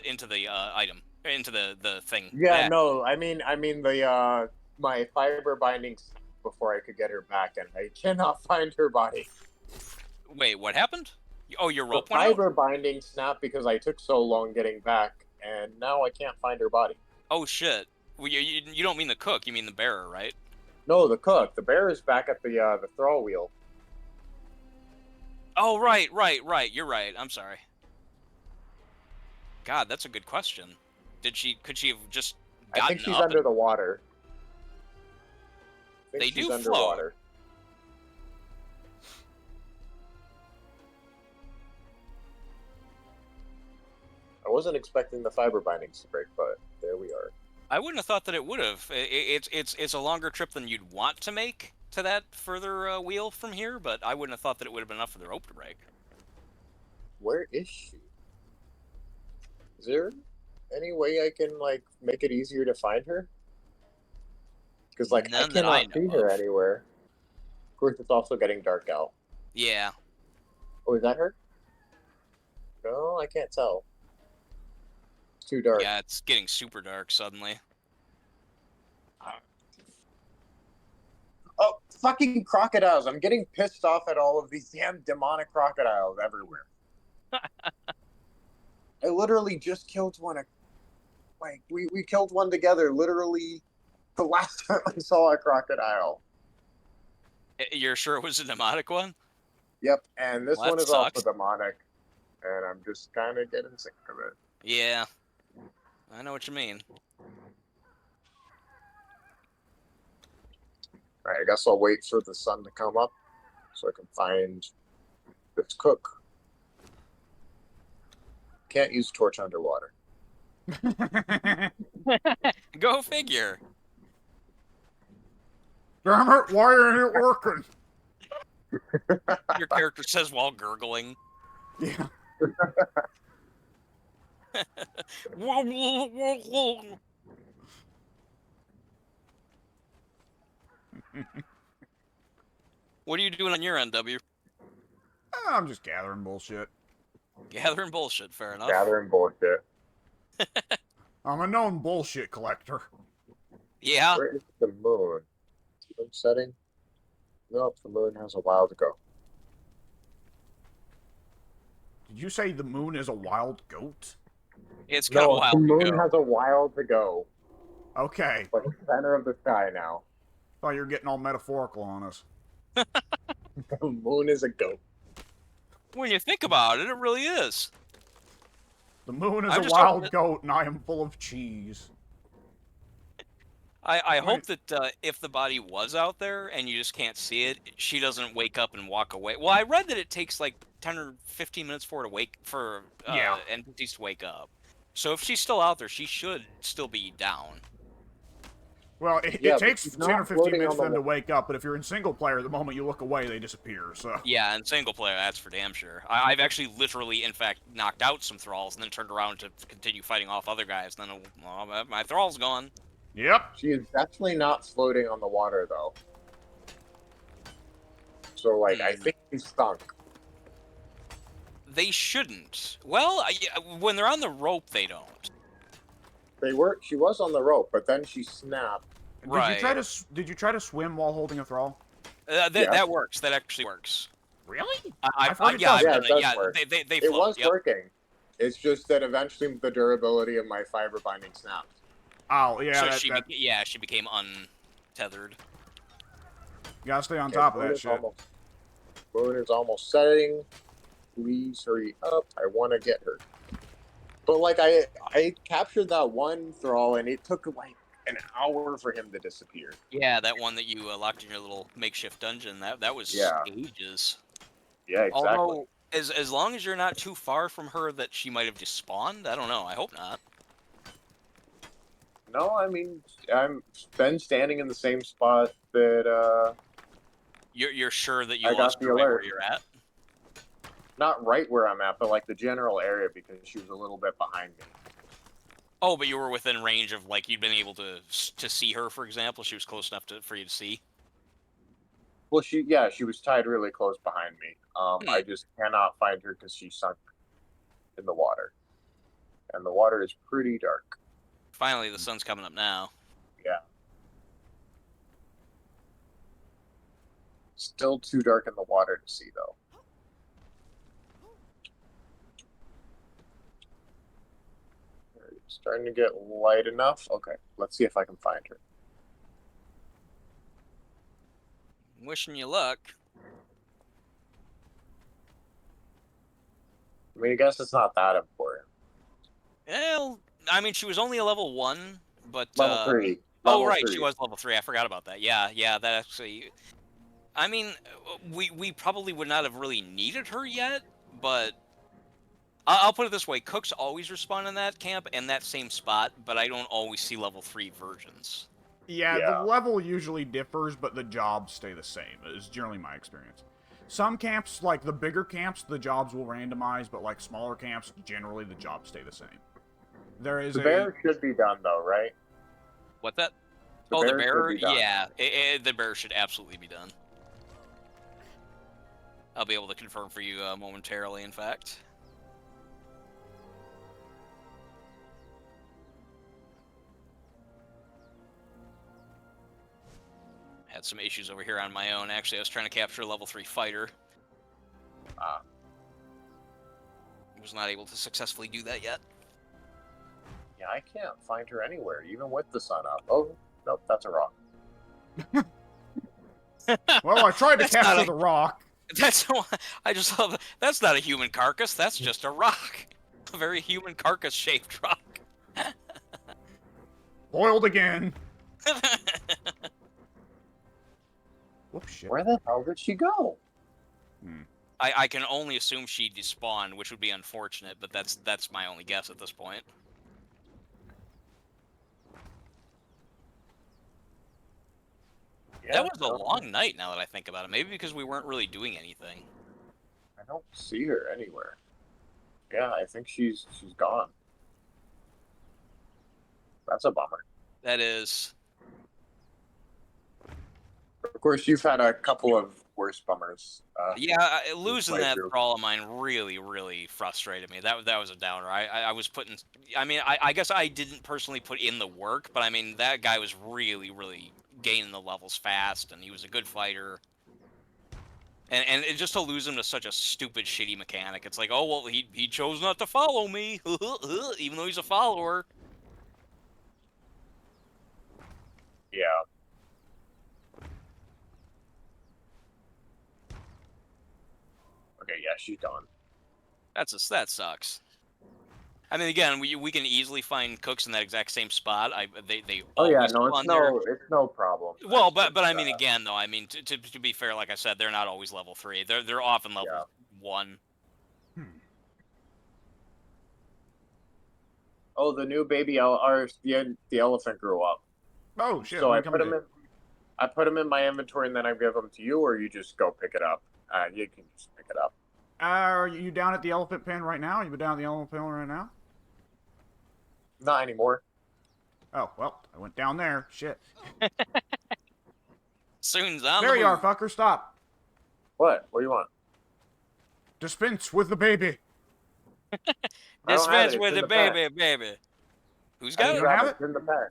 item, into the thing. Yeah, no, I mean the my fiber bindings before I could get her back, and I cannot find her body. Wait, what happened? Oh, your The rope went out? fiber binding snapped because I took so long getting back, and now I can't find her body. Oh shit! Well, you don't mean the cook, you mean the bearer, right? No, the cook. The bear is back at the thrall wheel. Oh, right. You're right. I'm sorry. God, that's a good question. Could she have just gotten I think she's up under the water. I think They she's do underwater. I wasn't expecting the fiber bindings to break, but there we are. I wouldn't have thought that it would have. It's a longer trip than you'd want to make to that further wheel from here, but I wouldn't have thought that it would have been enough for the rope to break. Where is she? Is there any way I can, like, make it easier to find her? Because, like, None I that I cannot see know her of. anywhere. Of course, it's also getting dark out. Yeah. Oh, is that her? No, I can't tell. It's too dark. Yeah, it's getting super dark suddenly. Oh, fucking crocodiles! I'm getting pissed off at all of these damn demonic crocodiles everywhere. I literally just killed one. Like, we killed one together, literally the last time I saw a crocodile. You're sure it was a demonic one? Yep, and this Well, one that is also sucks. demonic. And I'm just kind of getting sick of it. Yeah. I know what you mean. Alright, I guess I'll wait for the sun to come up so I can find this cook. Can't use torch underwater. Go figure. Damn it, why ain't it working? Your character says while gurgling. Yeah. What are you doing on your end, W? I'm just gathering bullshit. Gathering bullshit, fair enough. Gathering bullshit. I'm a known bullshit collector. Yeah. Where is the moon? Moon setting? Nope, the moon has a while to go. Did you say the moon is a wild goat? It's got a No, while the to moon go. has a while to go. Okay. Like the center of the sky now. Thought you were getting all metaphorical on us. The moon is a goat. When you think about it, it really is. The moon is I'm a just wild hoping that- goat, and I am full of cheese. I hope that if the body was out there and you just can't see it, she doesn't wake up and walk away. Well, I read that it takes like 10 or 15 minutes for Yeah. entities to wake up. So if she's still out there, she should still be down. Well, it Yeah, but takes she's 10 or not 15 floating minutes on for the them to wake up, but if you're in single player, the moment you look away, they disappear, so... Yeah, and single player, that's for damn sure. I've actually literally, in fact, knocked out some thralls and then turned around to continue fighting off other guys. Then, well, my thrall's gone. Yep. She is definitely not floating on the water, though. So, like, I think she's sunk. They shouldn't. Well, when they're on the rope, they don't. She was on the rope, but then she snapped. Right. Did you try to swim while holding a thrall? Yeah. That works. That actually works. Really? I've heard it yeah, does. I've done it it. does Yeah, work. they It float. was Yep. working. It's just that eventually the durability of my fiber binding snapped. Oh, yeah, So that, she became untethered. you gotta stay on Okay, top of that shit. Moon is almost setting. Please hurry up. I want to get her. But, like, I captured that one thrall, and it took, like, an hour for him to disappear. Yeah, that one that you locked in your little makeshift dungeon. That was Yeah. ages. Yeah, exactly. Although, as long as you're not too far from her, that she might have just spawned. I don't know. I hope not. No, I mean, I'm been standing in the same spot that, You're sure that you I lost got the her right where alert. you're at? Not right where I'm at, but, like, the general area, because she was a little bit behind me. Oh, but you were within range of, like, you'd been able to see her, for example. She was close enough for you to see. Well, she was tied really close behind me. I just cannot find her because she sunk in the water, and the water is pretty dark. Finally, the sun's coming up now. Yeah. Still too dark in the water to see, though. It's starting to get light enough. Okay, let's see if I can find her. Wishing you luck. I mean, I guess it's not that important. Well, I mean, she was only a level 1, but... Level 3. Oh, right, she was level 3. I forgot about that. Yeah, that actually... I mean, we probably would not have really needed her yet, but... I'll put it this way. Cooks always respawn in that camp and that same spot, but I don't always see level 3 versions. Yeah, the level usually differs, but the jobs stay the same, is generally my experience. Some camps, like the bigger camps, the jobs will randomize, but like smaller camps, generally the jobs stay the same. There is the bear should be done, though, right? What that? The the bear bear? should be done. Yeah, the bear should absolutely be done. I'll be able to confirm for you momentarily, in fact. Had some issues over here on my own. Actually, I was trying to capture a level 3 fighter. Was not able to successfully do that yet. Yeah, I can't find her anywhere, even with the sun up. Oh, nope, that's a rock. Well, I tried to capture the rock. I just love it. That's not a human carcass. That's just a rock. A very human carcass-shaped rock. Boiled again. Whoops, shit. Where the hell did she go? I can only assume she despawned, which would be unfortunate, but that's my only guess at this point. Yeah, That was a long night, now that I think about it. Maybe because we weren't really doing anything. I don't see her anywhere. Yeah, I think she's gone. That's a bummer. That is. Of course, you've had a couple of worse bummers. Yeah, losing that playthrough. thrall of mine really frustrated me. That was a downer. I was putting... I mean, I guess I didn't personally put in the work, but I mean, that guy was really gaining the levels fast, and he was a good fighter. And just to lose him to such a stupid, shitty mechanic, it's like, oh, well, he chose not to follow me, even though he's a follower. Yeah. Okay, yeah, she's gone. That sucks. I mean, again, we can easily find cooks in that exact same spot. They Oh yeah, always no, spawn it's there. no problem. Well, but I mean, again, though, I mean, to be fair, like I said, they're not always level 3. They're often level 1. Oh, the new baby the elephant grew up. Oh shit! So I put him in my inventory, and then I give them to you, or you just go pick it up. You can just pick it up. Are you down at the elephant pen right now? You down at the elephant pen right now? Not anymore. Oh, well, I went down there. Shit. Soon's on There the you are, move. fucker. Stop. What? What do you want? Dispense with the baby. I don't have it. Dispense It's with in the the pen. baby. Who's I got didn't You it? don't grab have it. it? It's in the pen.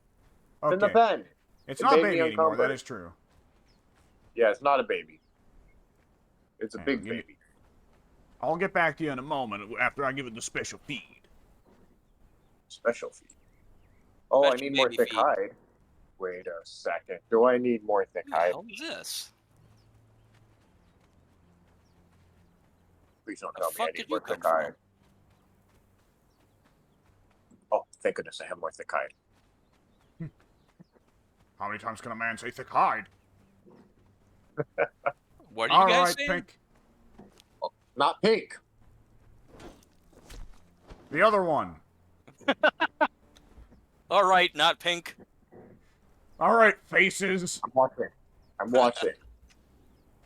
It's in the Okay. pen. It's It not made baby me anymore. That uncomfort. is true. Yeah, it's not a baby. It's a Hang on, big give me- baby. I'll get back to you in a moment after I give it the special feed. Special feed. Oh, I Special need more baby thick feed. hide. Wait a second. Do I need more thick Who the hide? hell is this? Please don't The tell me I fuck need did more you come thick hide. from? Oh, thank goodness I have more thick hide. How many times can a man say thick hide? What are you All guys right, saying? Pink. Not pink. The other one. All right, not pink. All right, faces. I'm watching. I'm watching.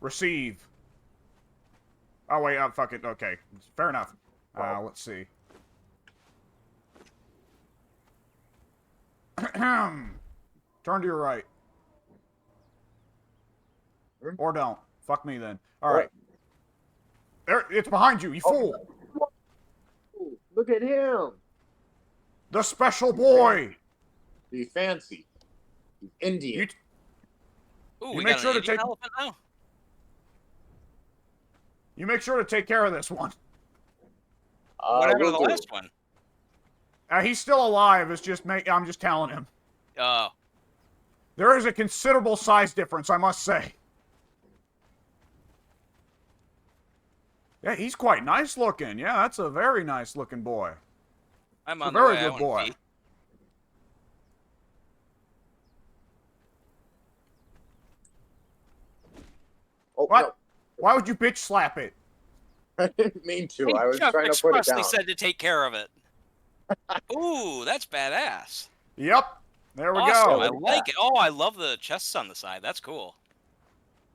Receive. Oh, wait, fuck it. Okay. Fair enough. Let's see. Turn to your right. Or don't. Fuck me then. All right. There, it's behind you, you fool. Ooh, look at him. The special boy. He's fancy. He's Indian. You, Ooh, You we make got sure an to Indian take- elephant now. you make sure to take care of this one. What happened to will the do. last one? He's still alive. It's just I'm just telling him. Oh, There is a considerable size difference, I must say. Yeah, he's quite nice looking. Yeah, that's a very nice looking boy. I'm A on the very way. I good want boy. pee. Oh, What? Why would you bitch slap it? no. I didn't mean to. I was Just trying to put it expressly down. said to take care of it. Ooh, that's badass. Yep. There we Awesome. go. I like it. Oh, I love the chests on the side. That's cool.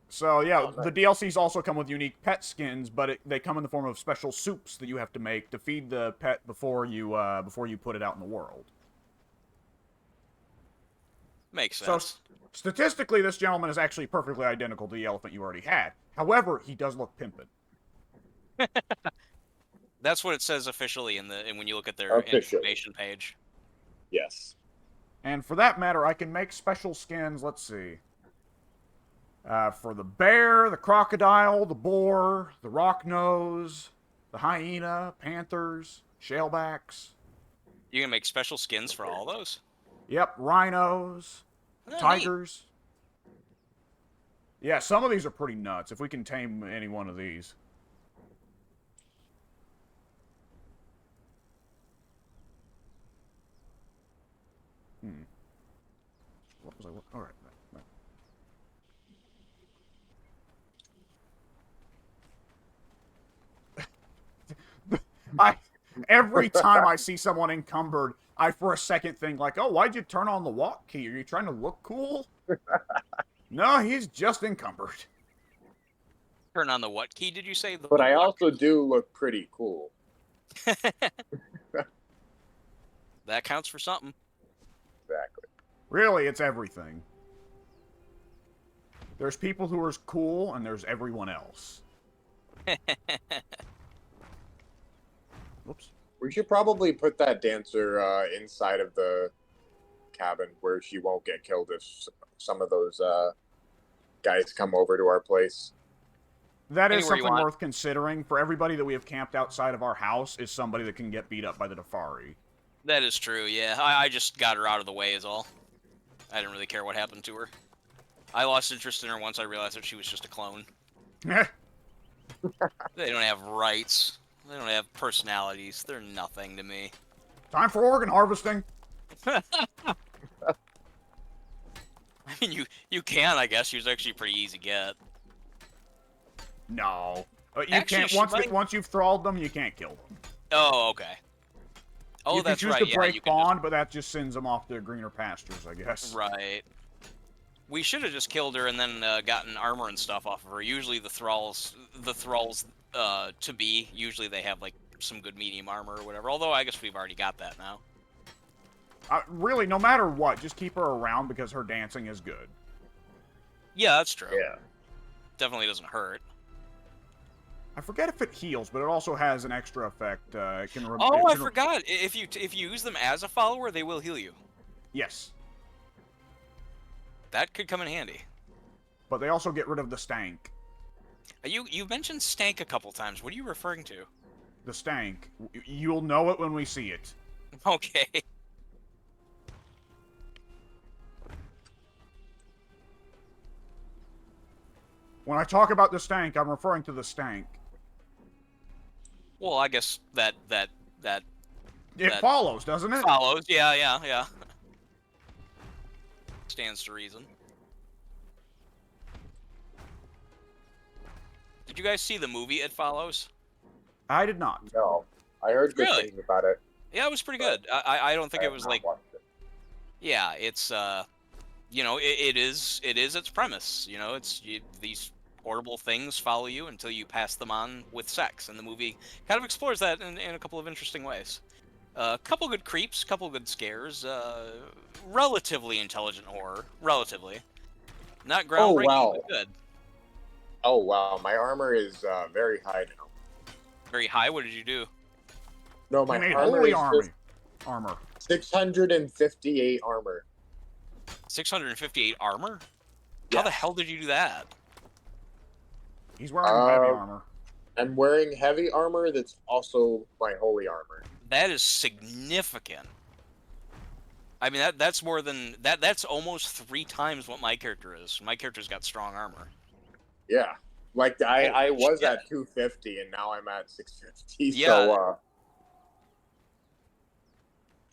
So yeah, Oh, nice. the DLCs also come with unique pet skins, but they come in the form of special soups that you have to make to feed the pet before you put it out in the world. Makes So sense. statistically, this gentleman is actually perfectly identical to the elephant you already had. However, he does look pimpin'. That's what it says officially when you look at their Officially. information page. Yes. And for that matter, I can make special skins. Let's see. For the bear, the crocodile, the boar, the rock nose, the hyena, panthers, shalebacks. You can make special skins for all those. Yep, rhinos, Oh, neat. tigers. Yeah, some of these are pretty nuts. If we can tame any one of these. What was I? All right. Every time I see someone encumbered, I for a second think like, oh, why'd you turn on the walk key? Are you trying to look cool? No, he's just encumbered. Turn on the what key did you say? But I also do look pretty cool. That counts for something. Exactly. Really, it's everything. There's people who are cool, and there's everyone else. Whoops. We should probably put that dancer inside of the cabin where she won't get killed if some of those guys come over to our place. That is Anywhere you something want. worth considering. For everybody that we have camped outside of our house is somebody that can get beat up by the Dafari. That is true, yeah. I just got her out of the way is all. I didn't really care what happened to her. I lost interest in her once I realized that she was just a clone. They don't have rights. They don't have personalities. They're nothing to me. Time for organ harvesting. I mean, you can, I guess. She was actually a pretty easy get. No. You Actually, can't she might- once you've thralled them, you can't kill them. Oh, okay. Oh, you can that's choose right. to Yeah, break you can bond, but that just sends them off to greener pastures, I guess. just... Right. We should have just killed her and then gotten armor and stuff off of her. Usually the thralls to be, usually they have like some good medium armor or whatever. Although I guess we've already got that now. Really, no matter what, just keep her around because her dancing is good. Yeah, that's true. Yeah. Definitely doesn't hurt. I forget if it heals, but it also has an extra effect. It can Oh, I forgot. If you use them as a follower, they will heal you. Yes, That could come in handy. but they also get rid of the stank. You mentioned stank a couple times. What are you referring to? The stank. You'll know it when we see it. Okay. When I talk about the stank, I'm referring to the stank. Well, I guess that It That follows, doesn't it? follows. Yeah. Stands to reason. Did you guys see the movie It Follows? I did not. No, I heard good Really? things about it. Yeah, it was pretty good. I don't think I it have was not like, watched it. yeah, it's you know, it is its premise. You know, these horrible things follow you until you pass them on with sex, and the movie kind of explores that in a couple of interesting ways. A couple good creeps, couple good scares, relatively intelligent horror, relatively. Not Oh, groundbreaking, wow. but good. Oh wow, my armor is very high now. Very high. What did you do? No, He my made armor holy is armor. 658 armor. 658 armor? How the Yes. hell did you do that? He's wearing heavy Uh, armor. I'm wearing heavy armor that's also my holy armor. That is significant. I mean, that's more than that. That's almost 3 times what my character is. My character's got strong armor. Yeah. Like I Holy was shit. at 250 and now I'm at 650. Yeah. So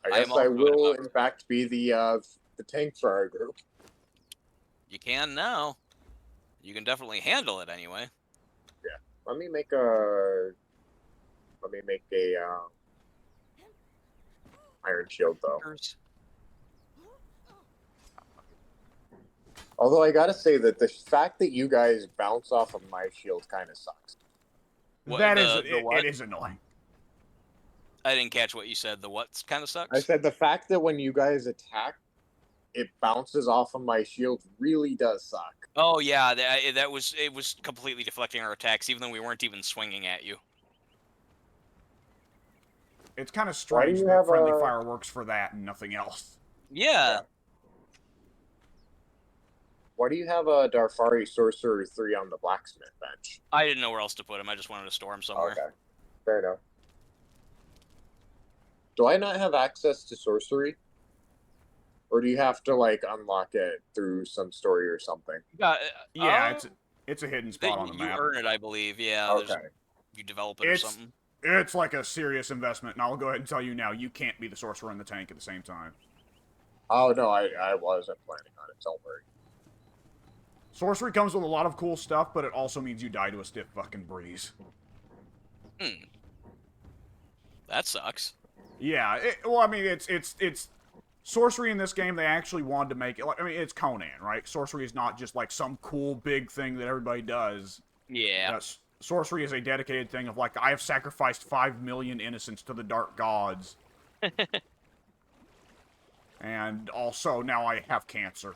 I I guess am I also will about- in fact be the tank for our group. You can now. You can definitely handle it anyway. Let me make a iron shield though. Although I gotta say that the fact that you guys bounce off of my shield kind of sucks. What, That is, the what? it is annoying. I didn't catch what you said. The what kind of sucks? I said the fact that when you guys attack, it bounces off of my shield really does suck. Oh yeah, it was completely deflecting our attacks, even though we weren't even swinging at you. It's kind of Why do strange you that have friendly a- fire works for that and nothing else. Yeah. Why do you have a Darfari Sorcerer 3 on the blacksmith bench? I didn't know where else to put him. I just wanted to store him somewhere. Okay, fair enough. Do I not have access to sorcery? Or do you have to like unlock it through some story or something? Yeah, it's a hidden spot on the you map. earn it, I believe. Yeah. Okay. You develop it or something. It's like a serious investment, and I'll go ahead and tell you now, you can't be the sorcerer and the tank at the same time. Oh no, I wasn't planning on it, don't worry. Sorcery comes with a lot of cool stuff, but it also means you die to a stiff fucking breeze. That sucks. Yeah, well, I mean, it's sorcery in this game. They actually wanted to make it like, I mean, it's Conan, right? Sorcery is not just like some cool big thing that everybody does. Yeah. Sorcery is a dedicated thing of like, I have sacrificed 5 million innocents to the dark gods. And also, now I have cancer.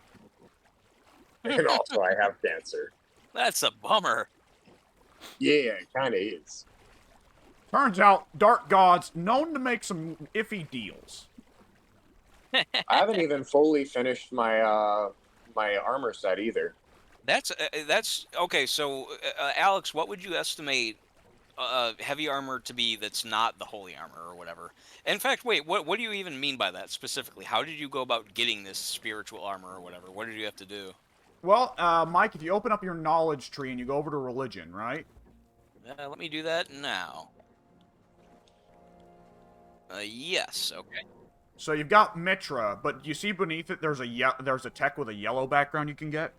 And also I have cancer. That's a bummer. Yeah, it kinda is. Turns out, dark gods known to make some iffy deals. I haven't even fully finished my my armor set either. That's okay. So, Alex, what would you estimate heavy armor to be that's not the holy armor or whatever? In fact, wait, what do you even mean by that specifically? How did you go about getting this spiritual armor or whatever? What did you have to do? Well, Mike, if you open up your knowledge tree and you go over to religion, right? Let me do that now. Yes. Okay. So you've got Mitra, but you see beneath it there's a tech with a yellow background you can get.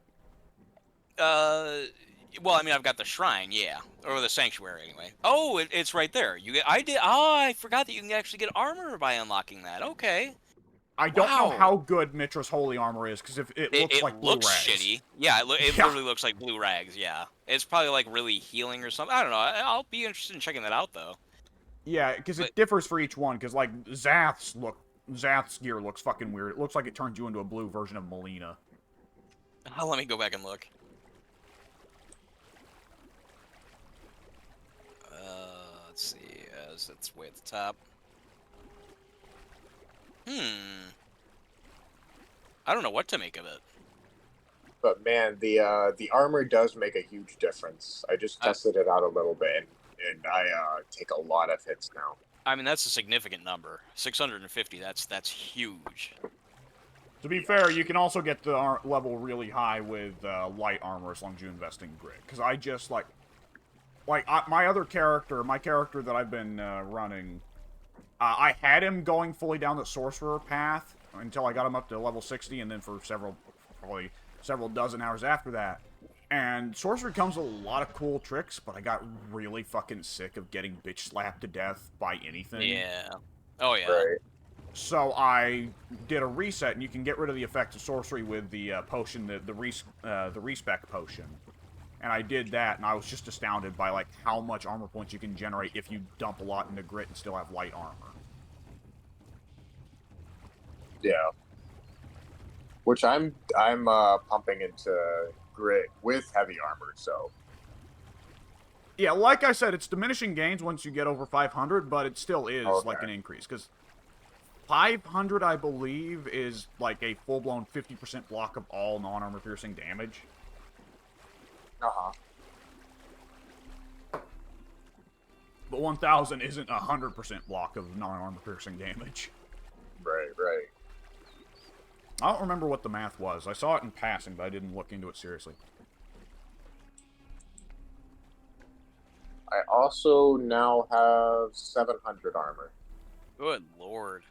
Well, I mean, I've got the shrine, yeah, or the sanctuary anyway. Oh, it's right there. You get. I did. Oh, I forgot that you can actually get armor by unlocking that. Okay. I don't know Wow. how good Mitra's holy armor is, because if it looks like blue looks rags. shitty. Yeah, it Yeah. literally looks like blue rags. Yeah, it's probably like really healing or something. I don't know. I'll be interested in checking that out though. Yeah, because But- it differs for each one. Because like Zath's look Zath's gear looks fucking weird. It looks like it turns you into a blue version of Melina. Let me go back and look. Let's see. It's way at the top. I don't know what to make of it. But man, the armor does make a huge difference. I just tested it out a little bit, and I take a lot of hits now. I mean, that's a significant number. 650. That's huge. To be fair, you can also get the level really high with light armor as long as you invest in grit. Because I just my other character, my character that I've been running, I had him going fully down the sorcerer path until I got him up to level 60, and then for probably several dozen hours after that. And sorcery comes with a lot of cool tricks, but I got really fucking sick of getting bitch slapped to death by anything. Yeah. Oh yeah. Right. So I did a reset, and you can get rid of the effect of sorcery with the potion, the respec potion. And I did that, and I was just astounded by like how much armor points you can generate if you dump a lot into grit and still have light armor. Yeah. Which I'm pumping into grit with heavy armor, so. Yeah, like I said, it's diminishing gains once you get over 500, but it still is like an increase, because 500, I believe, is like a full-blown 50% block of all non-armor piercing damage. Uh-huh. But 1000 isn't 100% block of non-armor piercing damage. Right, right. I don't remember what the math was. I saw it in passing, but I didn't look into it seriously. I also now have 700 armor. Good lord.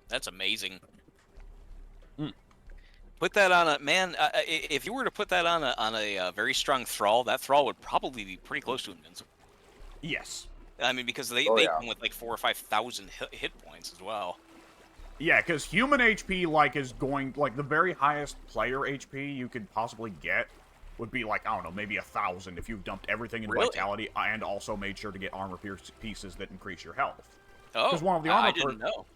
That's amazing. Put that on a man. If you were to put that on a very strong thrall, that thrall would probably be pretty close to invincible. Yes. I mean, because they come with like 4,000 or 5,000 hit points as well. Yeah, because human HP is going the very highest player HP you could possibly get would be like, I don't know, maybe 1,000 if you've dumped everything in vitality and also made sure to get armor pieces that increase your health. Oh, one of the armor I didn't know.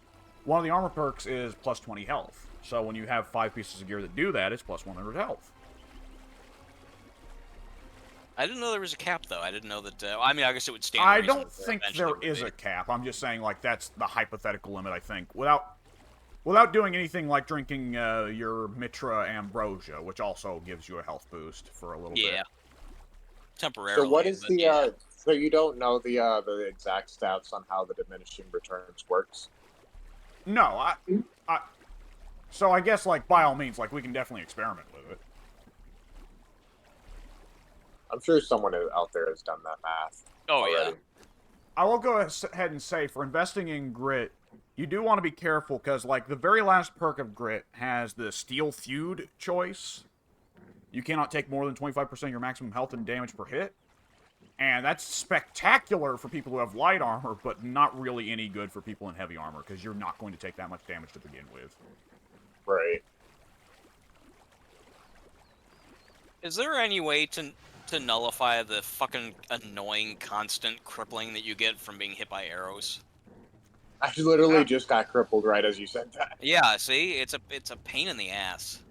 One of the armor perks is plus 20 health. So when you have 5 pieces of gear that do that, it's plus 100 health. I didn't know there was a cap, though. I didn't know that... I mean, I guess it would stand... I don't think there is a cap. I'm just saying, that's the hypothetical limit, I think. Without doing anything like drinking your Mitra Ambrosia, which also gives you a health boost for a little bit. Yeah. Temporarily. So what is the... So you don't know the exact stats on how the diminishing returns works? No, so I guess, by all means, we can definitely experiment with it. I'm sure someone out there has done that math. Oh, already. yeah. I will go ahead and say, for investing in grit, you do want to be careful, because, the very last perk of grit has the Steel Feud choice. You cannot take more than 25% of your maximum health and damage per hit. And that's spectacular for people who have light armor, but not really any good for people in heavy armor, because you're not going to take that much damage to begin with. Right. Is there any way to nullify the fucking annoying constant crippling that you get from being hit by arrows? I literally just got crippled right as you said that. Yeah, see? It's a pain in the ass.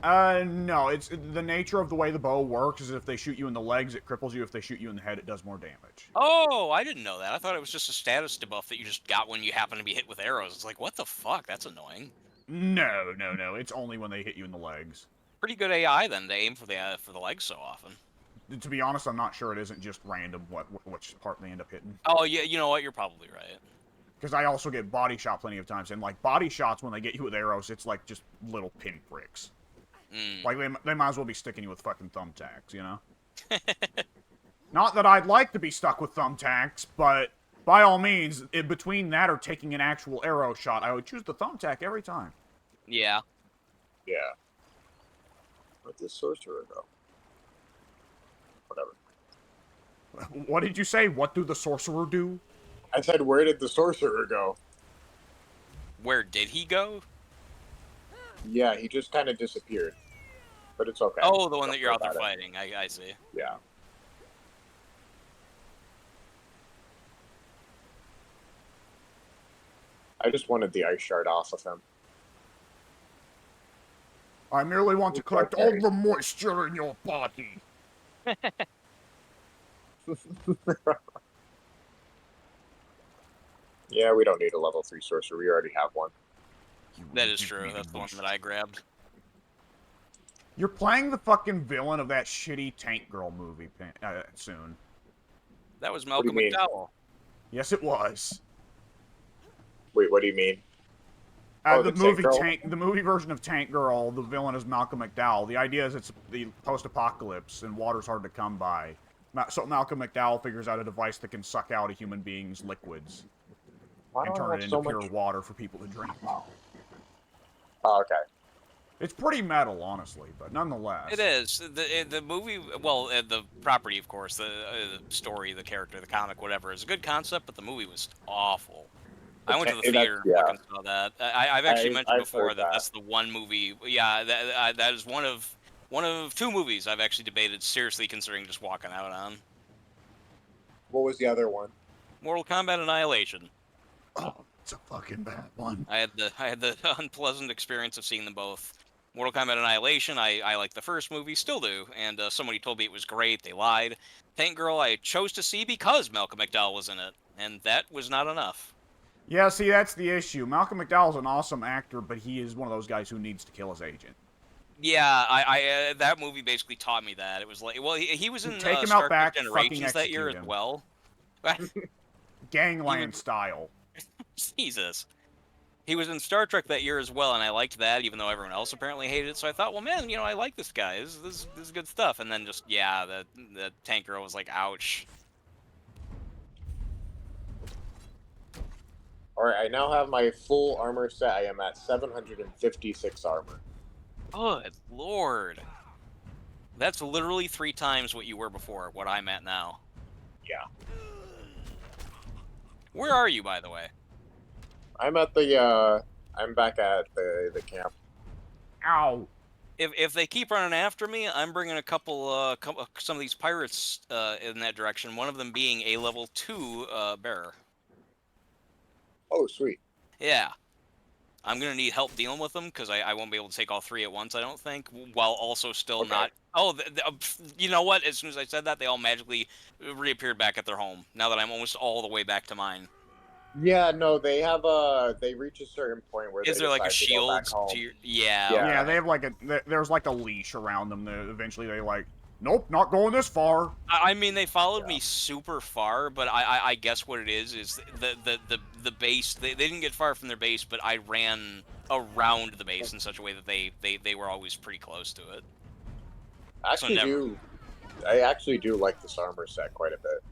No, it's the nature of the way the bow works is if they shoot you in the legs, it cripples you. If they shoot you in the head, it does more damage. Oh, I didn't know that. I thought it was just a status debuff that you just got when you happen to be hit with arrows. It's like, what the fuck? That's annoying. No. It's only when they hit you in the legs. Pretty good AI, then, to aim for the legs so often. To be honest, I'm not sure it isn't just random which part they end up hitting. Oh, yeah, you know what? You're probably right. Because I also get body shot plenty of times, and, body shots, when they get you with arrows, it's, just little pinpricks. They might as well be sticking you with fucking thumbtacks, you know? Not that I'd like to be stuck with thumbtacks, but by all means, between that or taking an actual arrow shot, I would choose the thumbtack every time. Yeah. Yeah. Where'd the sorcerer go? Whatever. What did you say? What do the sorcerer do? I said, where did the sorcerer go? Where did he go? Yeah, he just kind of disappeared. But it's okay. Oh, the one that you're out there fighting. I see. Yeah. I just wanted the ice shard off of him. I merely want to collect all the moisture in your body. Yeah, we don't need a level 3 sorcerer. We already have one. That is true. That's the one that I grabbed. You're playing the fucking villain of that shitty Tank Girl movie soon. That was do you Malcolm mean? McDowell. Yes, it was. Wait, what do you mean? Oh, The the Tank movie Girl? the movie version of Tank Girl, the villain is Malcolm McDowell. The idea is it's the post-apocalypse and water's hard to come by. So Malcolm McDowell figures out a device that can suck out a human being's liquids Why and do I turn have it so into pure much? water for people to drink. Oh, okay. It's pretty metal, honestly, but nonetheless. It is. The movie, well, the property, of course, the story, the character, the comic, whatever, is a good concept, but the movie was awful. I went to the theater and fucking saw that. I've actually mentioned I've before heard that that's the one movie. Yeah, that is one of two movies I've actually debated seriously considering just walking out on. What was the other one? Mortal Kombat Annihilation. Oh, it's a fucking bad one. I had the unpleasant experience of seeing them both. Mortal Kombat Annihilation, I like the first movie, still do, and somebody told me it was great, they lied. Tank Girl I chose to see because Malcolm McDowell was in it, and that was not enough. Yeah, see, that's the issue. Malcolm McDowell's an awesome actor, but he is one of those guys who needs to kill his agent. Yeah, that movie basically taught me that. It was like, well, he was in Take him Star out Trek back, Generations fucking that year execute as him. well. Gangland style. Jesus. He was in Star Trek that year as well, and I liked that, even though everyone else apparently hated it. So I thought, well, man, I like this guy. This is good stuff. And then just, yeah, the Tank Girl was like, ouch. Alright, I now have my full armor set. I am at 756 armor. Good lord. That's literally 3 times what you were before, what I'm at now. Yeah. Where are you, by the way? I'm at the, I'm back at the camp. Ow. If they keep running after me, I'm bringing a couple, some of these pirates in that direction, one of them being a level 2 bearer. Oh, sweet. Yeah. I'm going to need help dealing with them, because I won't be able to take all 3 at once, I don't think, while also still Okay. not... Oh, you know what? As soon as I said that, they all magically reappeared back at their home, now that I'm almost all the way back to mine. Yeah, no, they have they reach a certain point where Is they there like a decide to go back shield home. to your... Yeah. Yeah. Yeah, they have like there's like a leash around them that eventually they like, nope, not going this far. I mean, they followed me super far, but I guess what it is the base. They didn't get far from their base, but I ran around the base in such a way that they were always pretty close to it. I actually do like this armor set quite a bit.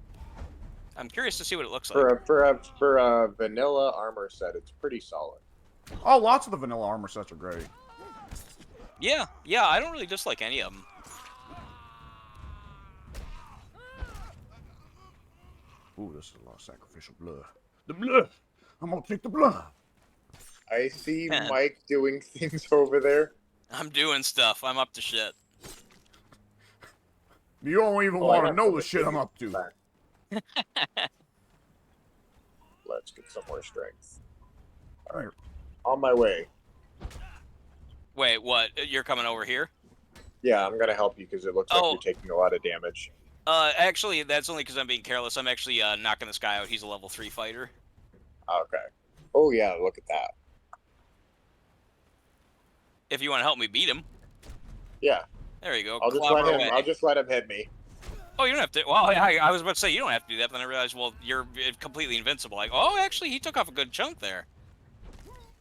I'm curious to see what it looks like. For a vanilla armor set, it's pretty solid. Oh, lots of the vanilla armor sets are great. Yeah, I don't really dislike any of them. Ooh, this is a lot of sacrificial blood. The blood! I'm gonna take the blood! I see Man. Mike doing things over there. I'm doing stuff. I'm up to shit. You don't even Oh, want I to have know to the shit I'm up to. back. Let's get some more strength. Alright. On my way. Wait, what? You're coming over here? Yeah, I'm gonna help you because it looks like Oh. you're taking a lot of damage. Actually, that's only because I'm being careless. I'm actually knocking this guy out. He's a level 3 fighter. Okay. Oh yeah, look at that. If you want to help me beat him. Yeah. There you go. I'll just Clobber let him. away. I'll just let him hit me. Oh, you don't have to. Well, I was about to say you don't have to do that, but then I realized, well, you're completely invincible. Like, oh, actually, he took off a good chunk there.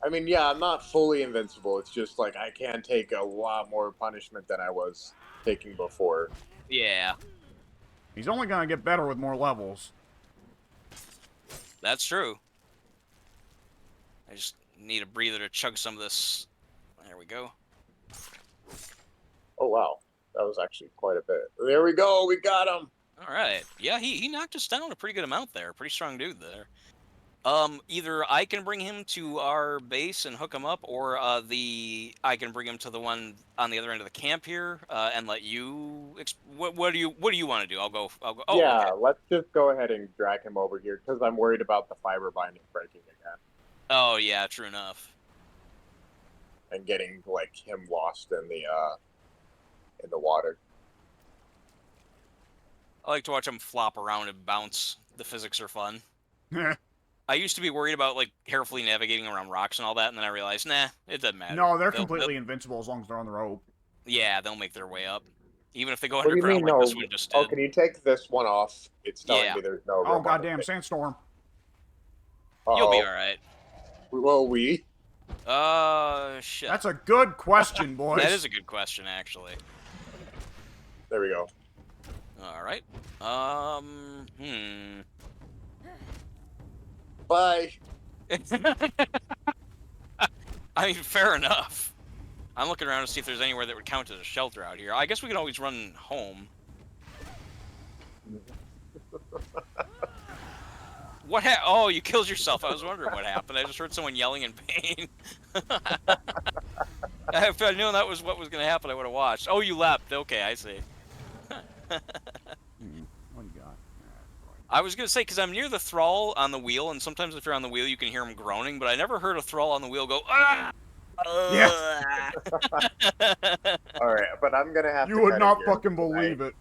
I mean, yeah, I'm not fully invincible. It's just like I can take a lot more punishment than I was taking before. Yeah, He's only gonna get better with more levels. that's true. I just need a breather to chug some of this. There we go. Oh wow, that was actually quite a bit. There we go. We got him. All right. Yeah, he knocked us down a pretty good amount there. Pretty strong dude there. Either I can bring him to our base and hook him up, or I can bring him to the one on the other end of the camp here, and let you. What do you want to do? I'll go. Oh, yeah, okay. let's just go ahead and drag him over here because I'm worried about the fiber binding breaking again. Oh yeah, true enough. and getting like him lost in the water. I like to watch them flop around and bounce. The physics are fun. I used to be worried about like carefully navigating around rocks and all that, and then I realized, nah, it doesn't matter. No, they're They'll- completely invincible as long as they're on the rope. yeah, they'll make their way up, even if they go What do you underground mean? like No. this one just Oh, did. can you take this one off? It's telling Yeah. me there's no Oh room on goddamn the thing. sandstorm! You'll be Uh-oh. all right. Will we? Shit. That's a good question, boys. That is a good question, actually. There we go. All right. Bye. I mean, fair enough. I'm looking around to see if there's anywhere that would count as a shelter out here. I guess we can always run home. What oh, you killed yourself. I was wondering what happened. I just heard someone yelling in pain. If I knew that was what was going to happen, I would have watched. Oh, you leapt. Okay, I see. What do you got? I was going to say, because I'm near the thrall on the wheel, and sometimes if you're on the wheel, you can hear him groaning, but I never heard a thrall on the wheel go, ah! Yeah. All right, but I'm gonna have You to. would cut not it fucking believe it.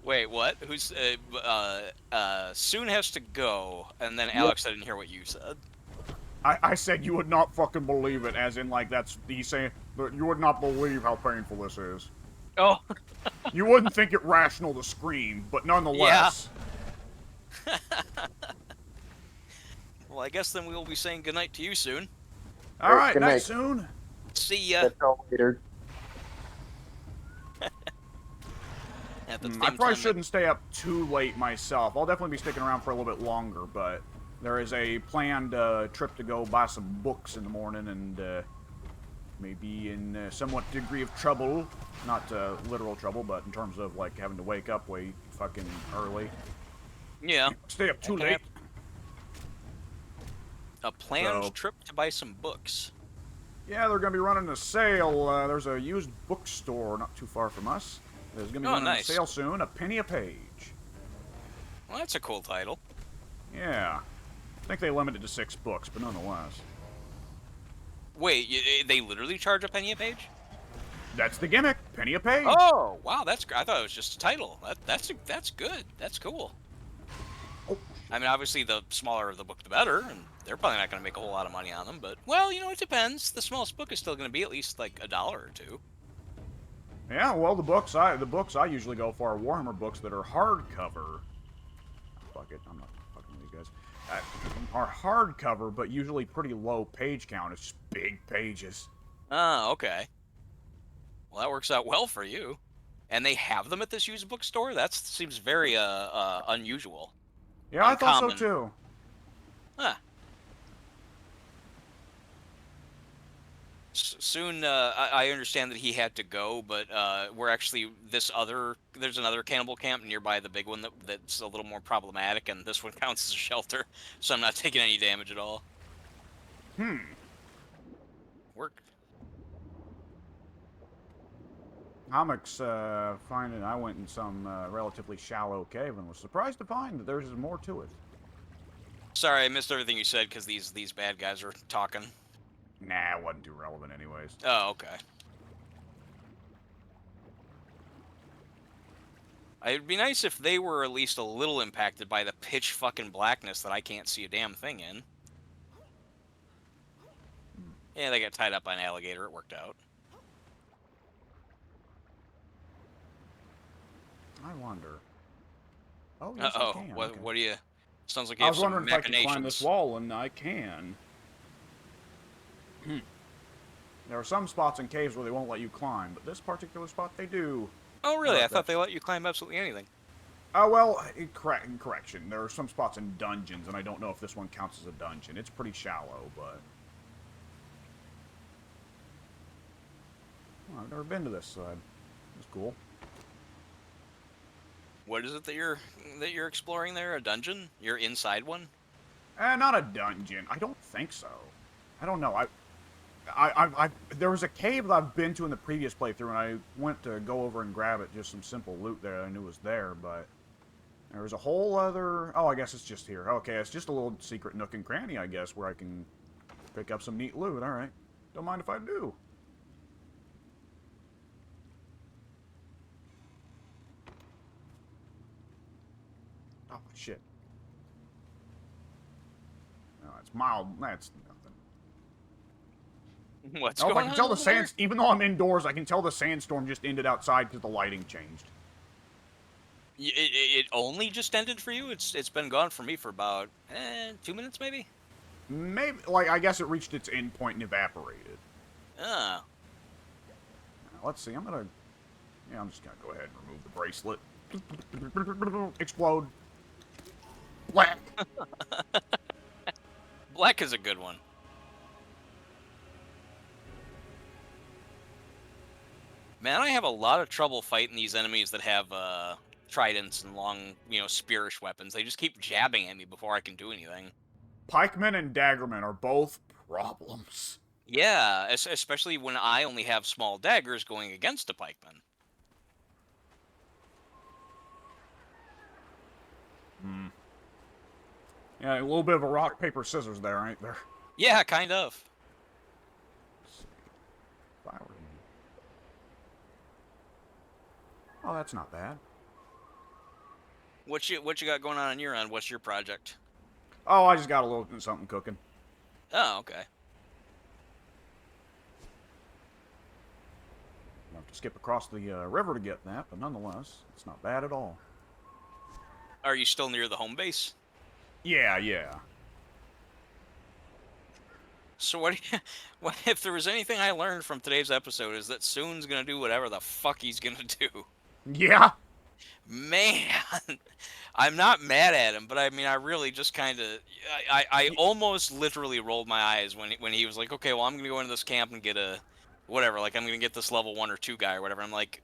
Wait, what? Who's, Soon has to go, and then Alex, I didn't hear what you said. I said you would not fucking believe it, as in like that's he's saying that you would not believe how painful this is. Oh, You wouldn't think it rational to scream, but nonetheless. well, I guess then we will be saying goodnight to you soon. All right, Good night night. soon. See ya. Catch y'all later. At the I same probably time, shouldn't stay up too late myself. I'll definitely be sticking around for a little bit longer, but there is a planned trip to go buy some books in the morning and maybe in somewhat degree of trouble. Not literal trouble, but in terms of like having to wake up way fucking early. Yeah, Stay up too Okay. late. a planned So- trip to buy some books. Yeah, they're going to be running a sale. There's a used bookstore not too far from us. There's going to be Oh, running nice. a sale soon. A penny a page. Well, that's a cool title. Yeah. I think they limit it to 6 books, but nonetheless. Wait, they literally charge a penny a page? That's the gimmick. Penny a page. Oh, wow, that's. I thought it was just a title. That's good. That's cool. Oh. I mean, obviously, the smaller the book, the better, and they're probably not going to make a whole lot of money on them. But well, it depends. The smallest book is still going to be at least like $1 or $2. Yeah, well, the books I usually go for are Warhammer books that are hardcover. Fuck it, I'm not fucking with you guys. Are hardcover, but usually pretty low page count. It's just big pages. Oh, okay. Well, that works out well for you. And they have them at this used bookstore? That seems very unusual. Yeah, I thought so Uncommon. too. Huh. Soon, I understand that he had to go, but we're actually there's another cannibal camp nearby the big one that's a little more problematic, and this one counts as a shelter, so I'm not taking any damage at all. Work. Comics finding I went in some relatively shallow cave and was surprised to find that there's more to it. Sorry, I missed everything you said because these bad guys are talking. Nah, it wasn't too relevant anyways. Oh, okay. It'd be nice if they were at least a little impacted by the pitch fucking blackness that I can't see a damn thing in. Yeah, they got tied up by an alligator. It worked out. I wonder. Oh, yes, I Uh-oh. can. What, okay. what do you... Sounds like you I have was some wondering if I could climb machinations. this wall, and I can. There are some spots in caves where they won't let you climb, but this particular spot they do. Oh, really? Oh, I thought that's- they let you climb absolutely anything. Well, in correction. There are some spots in dungeons, and I don't know if this one counts as a dungeon. It's pretty shallow, but... Oh, I've never been to this side. It's cool. What is it that you're exploring there? A dungeon? You're inside one? Not a dungeon. I don't think so. I don't know. There was a cave that I've been to in the previous playthrough, and I went to go over and grab it. Just some simple loot there I knew was there, but There's a whole other... Oh, I guess it's just here. Okay, it's just a little secret nook and cranny, I guess, where I can pick up some neat loot. Alright. Don't mind if I do. Oh, shit. No, it's mild. That's nothing. What's Oh, going I can tell on the over there? sand... Even though I'm indoors, I can tell the sandstorm just ended outside because the lighting changed. It only just ended for you? It's been gone for me for about 2 minutes maybe. Maybe, like, I guess it reached its end point and evaporated. Ah. Let's see, I'm gonna... Yeah, I'm just gonna go ahead and remove the bracelet. Explode. Black. Black is a good one. Man, I have a lot of trouble fighting these enemies that have tridents and long, spearish weapons. They just keep jabbing at me before I can do anything. Pikemen and daggermen are both problems. Yeah, especially when I only have small daggers going against a pikeman. Hmm. Yeah, a little bit of a rock, paper, scissors there, ain't there? Yeah, kind of. Let's see. If I were... Oh, that's not bad. What you got going on your end? What's your project? Oh, I just got a little something cooking. Oh, okay. I'll have to skip across the river to get that, but nonetheless, it's not bad at all. Are you still near the home base? Yeah, yeah. So what if there was anything I learned from today's episode is that Soon's gonna do whatever the fuck he's gonna do. Yeah? Man, I'm not mad at him, but I mean, I really just kind of, I almost literally rolled my eyes when he was like, okay, well, I'm gonna go into this camp and get a, whatever, like I'm gonna get this level 1 or 2 guy or whatever. I'm like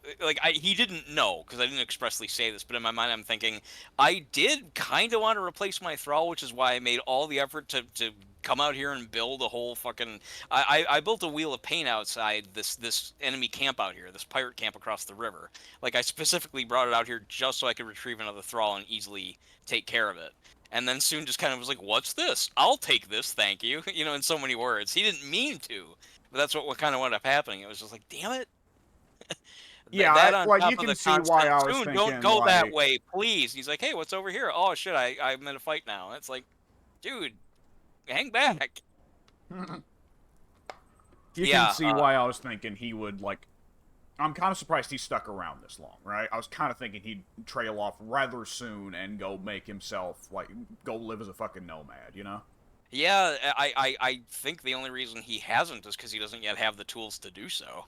he didn't know because I didn't expressly say this, but in my mind I'm thinking I did kind of want to replace my thrall, which is why I made all the effort to come out here and build a whole fucking. I built a wheel of paint outside this enemy camp out here, this pirate camp across the river. Like I specifically brought it out here just so I could retrieve another thrall and easily take care of it. And then Soon just kind of was like, "What's this? I'll take this, thank you." In so many words. He didn't mean to, but that's what kind of wound up happening. It was just like, "Damn it." Yeah, That on like, top you of can the see constant, why I was Soon, thinking, don't go like... that way, please. He's like, "Hey, what's over here?" Oh shit, I'm in a fight now. It's like, dude, hang back. You can see why I was thinking he would, like... I'm kind of surprised he stuck around this long, right? I was kind of thinking he'd trail off rather soon and go make himself, like, go live as a fucking nomad, you know? Yeah, I think the only reason he hasn't is because he doesn't yet have the tools to do so.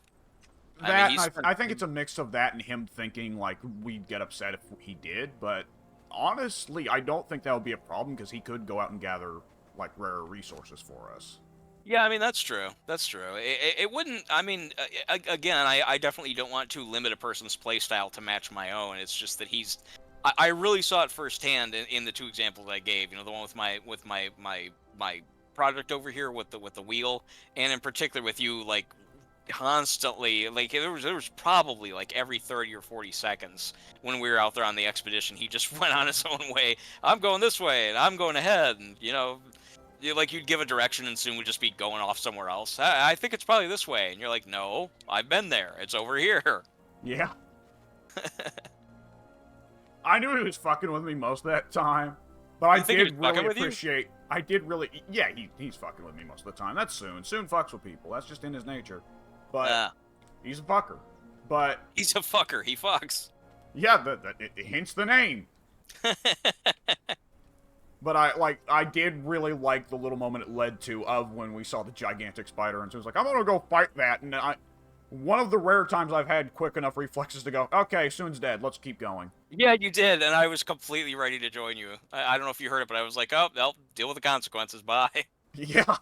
That, I mean, I think it's a mix of that and him thinking, like, we'd get upset if he did, but honestly, I don't think that would be a problem, because he could go out and gather, like, rare resources for us. Yeah, I mean, that's true. That's true. It wouldn't, I mean, again, I definitely don't want to limit a person's playstyle to match my own. It's just that I really saw it firsthand in the 2 examples I gave. The one with my project over here with the wheel, and in particular with you, like, constantly, like there was probably like every 30 or 40 seconds when we were out there on the expedition, he just went on his own way. I'm going this way and I'm going ahead, and like you'd give a direction and Soon would just be going off somewhere else. I think it's probably this way, and you're like, no, I've been there, it's over here. Yeah. I knew he was fucking with me most of that time, but I did really appreciate... I did really... Yeah, he's fucking with me most of the time. That's Soon. Soon fucks with people. That's just in his nature. But he's a fucker. But... He's a fucker. He fucks. Yeah, it hints the name. But I did really like the little moment it led to of when we saw the gigantic spider, and so it was like, I'm gonna go fight that, and one of the rare times I've had quick enough reflexes to go, okay, Soon's dead, let's keep going. Yeah, you did, and I was completely ready to join you. I don't know if you heard it, but I was like, oh, I'll deal with the consequences, bye. Yeah.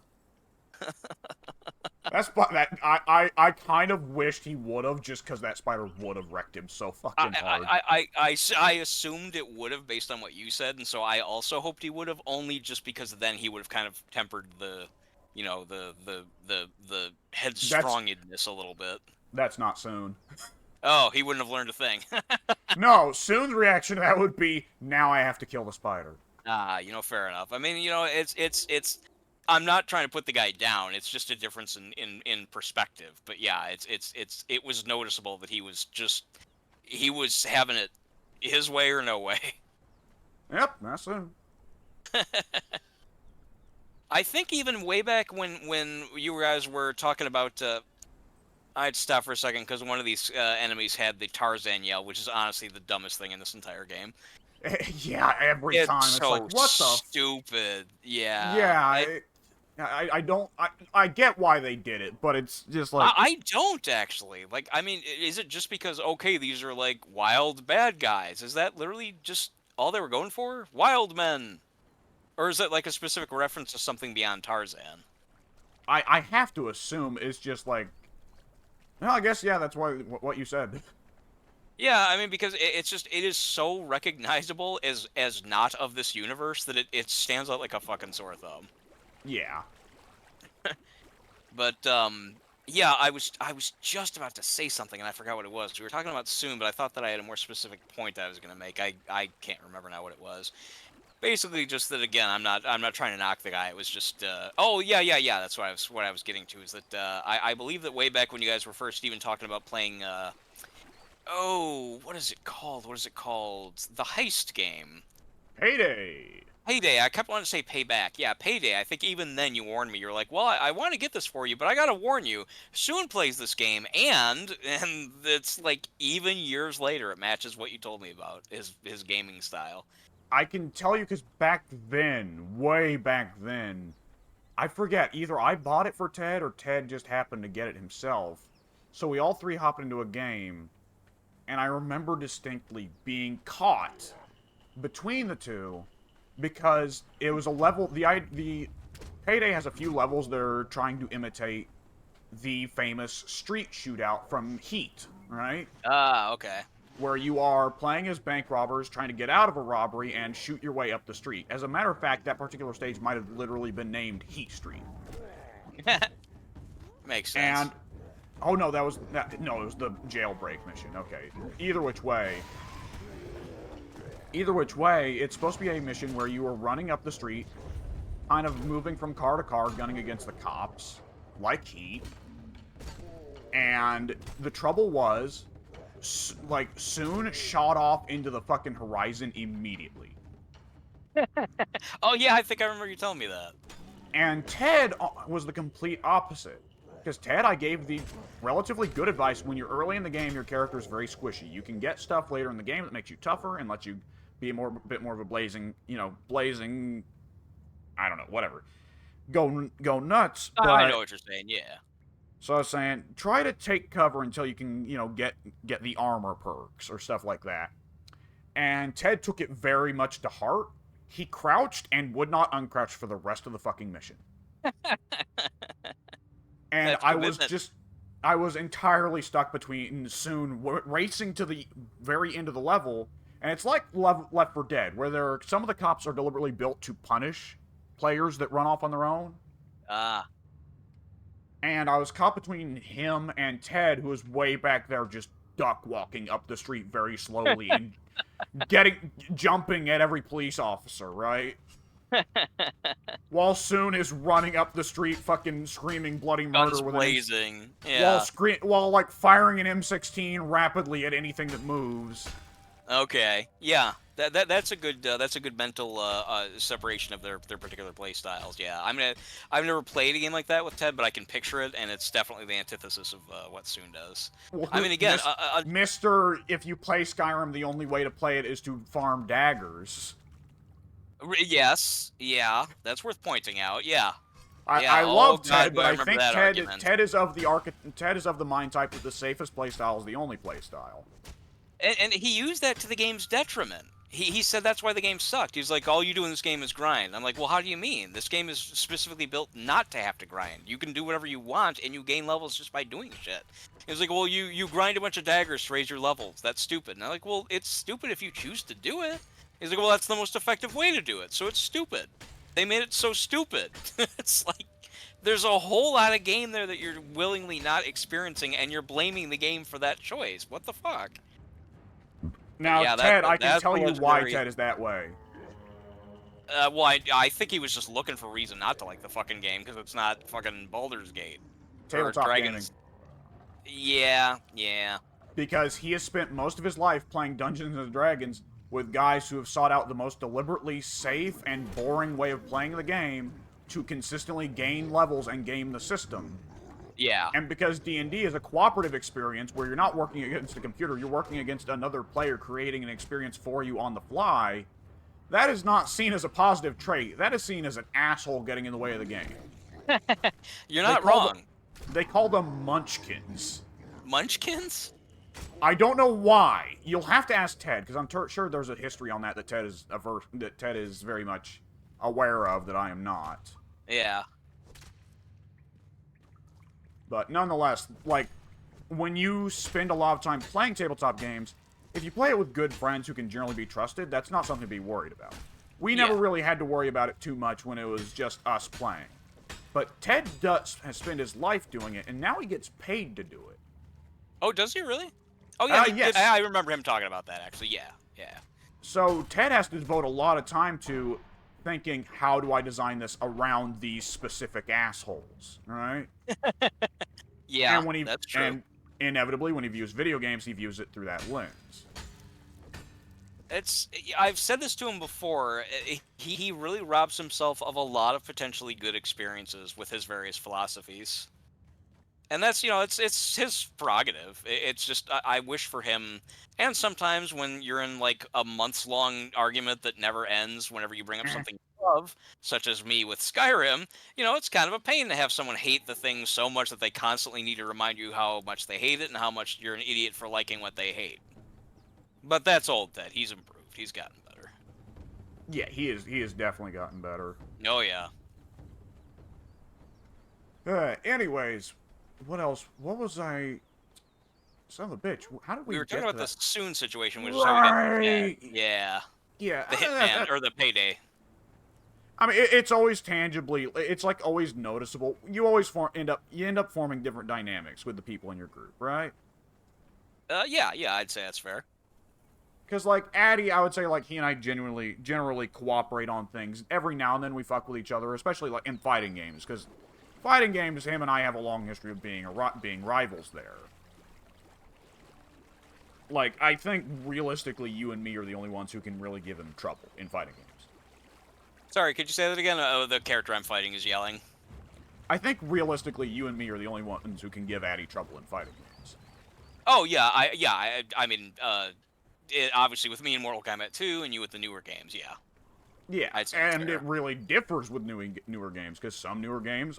I kind of wished he would have, just because that spider would have wrecked him so fucking hard. I assumed it would have based on what you said, and so I also hoped he would have, only just because then he would have kind of tempered the headstronginess a little bit. That's not Soon. Oh, he wouldn't have learned a thing. No, Soon's reaction to that would be, now I have to kill the spider. Fair enough. I mean, it's. I'm not trying to put the guy down. It's just a difference in perspective. But yeah, it was noticeable that he was having it his way or no way. Yep, that's Soon. I think even way back when you guys were talking about. I'd stop for a second because one of these enemies had the Tarzan yell, which is honestly the dumbest thing in this entire game. Yeah, every time it's so like, what the? stupid. Yeah. Yeah, I don't. I get why they did it, but it's just like. I don't actually. Like, I mean, is it just because okay, these are like wild bad guys? Is that literally just all they were going for? Wild men, or is it like a specific reference to something beyond Tarzan? I have to assume it's just like. Well, I guess yeah, that's what you said. Yeah, I mean, because it is so recognizable as not of this universe that it stands out like a fucking sore thumb. Yeah. But yeah, I was just about to say something and I forgot what it was. We were talking about Soon, but I thought that I had a more specific point I was going to make. I can't remember now what it was. Basically, just that again, I'm not trying to knock the guy. It was just oh yeah. That's what I was getting to is that I believe that way back when you guys were first even talking about playing oh, what is it called? What is it called? The heist game. Payday. Payday. I kept wanting to say Payback. Yeah, Payday. I think even then you warned me. You're like, well, I want to get this for you, but I gotta warn you. Soon plays this game, and it's like even years later, it matches what you told me about his gaming style. I can tell you because back then, way back then, I forget, either I bought it for Ted or Ted just happened to get it himself. So we all three hopped into a game, and I remember distinctly being caught between the two because it was a level. The Payday has a few levels that are trying to imitate the famous street shootout from Heat, right? Ah, okay. Where you are playing as bank robbers trying to get out of a robbery and shoot your way up the street. As a matter of fact, that particular stage might have literally been named Heat Street. Makes sense. And oh no, it was the jailbreak mission. Okay. Either which way, it's supposed to be a mission where you are running up the street, kind of moving from car to car, gunning against the cops, like Heat. And the trouble was, like, Soon shot off into the fucking horizon immediately. Oh yeah, I think I remember you telling me that. And Ted was the complete opposite. Because Ted, I gave the relatively good advice. When you're early in the game, your character is very squishy. You can get stuff later in the game that makes you tougher and lets you be a bit more of a blazing, I don't know, whatever. Go nuts. But I know what you're saying, yeah. So I was saying, try to take cover until you can, get the armor perks or stuff like that. And Ted took it very much to heart. He crouched and would not uncrouch for the rest of the fucking mission. And I was entirely stuck between Soon racing to the very end of the level, and it's like Left 4 Dead, where some of the cops are deliberately built to punish players that run off on their own. Ah. And I was caught between him and Ted, who was way back there just duck walking up the street very slowly and jumping at every police officer, right? While Soon is running up the street fucking screaming bloody murder Guns with blazing. Yeah. While like firing an M16 rapidly at anything that moves. Okay. Yeah. That's a good mental separation of their particular play styles. Yeah. I've never played a game like that with Ted, but I can picture it, and it's definitely the antithesis of what Soon does. Well, I mean, again, Mr. If you play Skyrim, the only way to play it is to farm daggers. Yes. Yeah. That's worth pointing out. Yeah. I love Ted, but I think Ted is of the mind type that the safest playstyle is the only playstyle. And he used that to the game's detriment. He said that's why the game sucked. He's like, all you do in this game is grind. I'm like, well, how do you mean? This game is specifically built not to have to grind. You can do whatever you want, and you gain levels just by doing shit. He's like, well, you grind a bunch of daggers to raise your levels. That's stupid. And I'm like, well, it's stupid if you choose to do it. He's like, well, that's the most effective way to do it, so it's stupid. They made it so stupid. It's like, There's a whole lot of game there that you're willingly not experiencing, and you're blaming the game for that choice. What the fuck? Now, Yeah, Ted, I can that's tell the you why legendary. Ted is that way. Well, I think he was just looking for a reason not to like the fucking game, because it's not fucking Baldur's Gate. Or Tabletop gaming. Dragon's. Yeah, yeah. Because he has spent most of his life playing Dungeons and Dragons with guys who have sought out the most deliberately safe and boring way of playing the game to consistently gain levels and game the system. Yeah. And because D&D is a cooperative experience where you're not working against a computer, you're working against another player creating an experience for you on the fly, that is not seen as a positive trait. That is seen as an asshole getting in the way of the game. You're not wrong. They call them munchkins. Munchkins? I don't know why. You'll have to ask Ted, because I'm sure there's a history on that Ted is very much aware of that I am not. Yeah. But nonetheless, like, when you spend a lot of time playing tabletop games, if you play it with good friends who can generally be trusted, that's not something to be worried about. We never really had to worry about it too much when it was just us playing. But Ted has spent his life doing it, and now he gets paid to do it. Oh, does he really? Oh, yeah, yes. I remember him talking about that, actually. Yeah, yeah. So Ted has to devote a lot of time to thinking, how do I design this around these specific assholes, right? Yeah, and that's true. And inevitably, when he views video games, he views it through that lens. I've said this to him before. He really robs himself of a lot of potentially good experiences with his various philosophies. And that's, it's his prerogative. It's just, I wish for him, and sometimes when you're in, like, a months-long argument that never ends whenever you bring up something you love, such as me with Skyrim, it's kind of a pain to have someone hate the thing so much that they constantly need to remind you how much they hate it and how much you're an idiot for liking what they hate. But that's old Ted. He's improved. He's gotten better. Yeah, he has definitely gotten better. Oh, yeah. Anyways, what else? What was I... Son of a bitch. How did We were talking get about to that? the Soon situation, which is how we got Right. Yeah. Yeah. The Hitman, or the Payday. I mean, it's always tangibly, it's like always noticeable. You always end up forming different dynamics with the people in your group, right? Yeah, I'd say that's fair. Because, like, Addy, I would say, like, he and I generally cooperate on things. Every now and then we fuck with each other, especially, like, in fighting games. Because fighting games, him and I have a long history of being rivals there. Like, I think, realistically, you and me are the only ones who can really give him trouble in fighting games. Sorry, could you say that again? Oh, the character I'm fighting is yelling. I think, realistically, you and me are the only ones who can give Addy trouble in fighting games. Oh, yeah, I mean, obviously with me in Mortal Kombat 2 and you with the newer games, yeah. Yeah, I'd say and fair. it really differs with newer games, because some newer games,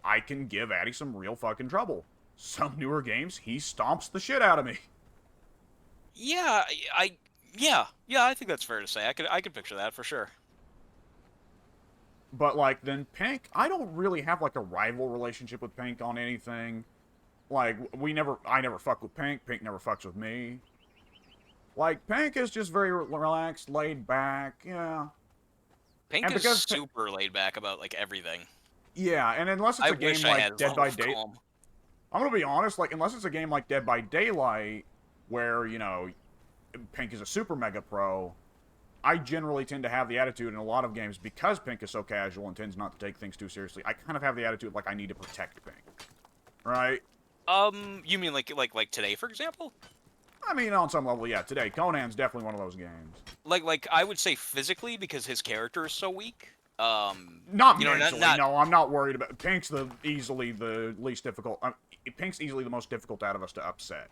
I can give Addy some real fucking trouble. Some newer games, he stomps the shit out of me. Yeah, I think that's fair to say. I could picture that for sure. But, like, then Pink, I don't really have, like, a rival relationship with Pink on anything. Like, I never fuck with Pink never fucks with me. Like, Pink is just very relaxed, laid back, yeah. Pink is super laid back about, like, everything. Yeah, and unless it's a game like Dead by Daylight, I'm gonna be honest, like, unless it's a game like Dead by Daylight, where, Pink is a super mega pro, I generally tend to have the attitude in a lot of games, because Pink is so casual and tends not to take things too seriously, I kind of have the attitude like I need to protect Pink. Right? You mean like today, for example? I mean, on some level, yeah, today. Conan's definitely one of those games. Like I would say physically, because his character is so weak. Not mentally, no, I'm not worried about... Pink's easily the least difficult... Pink's easily the most difficult out of us to upset.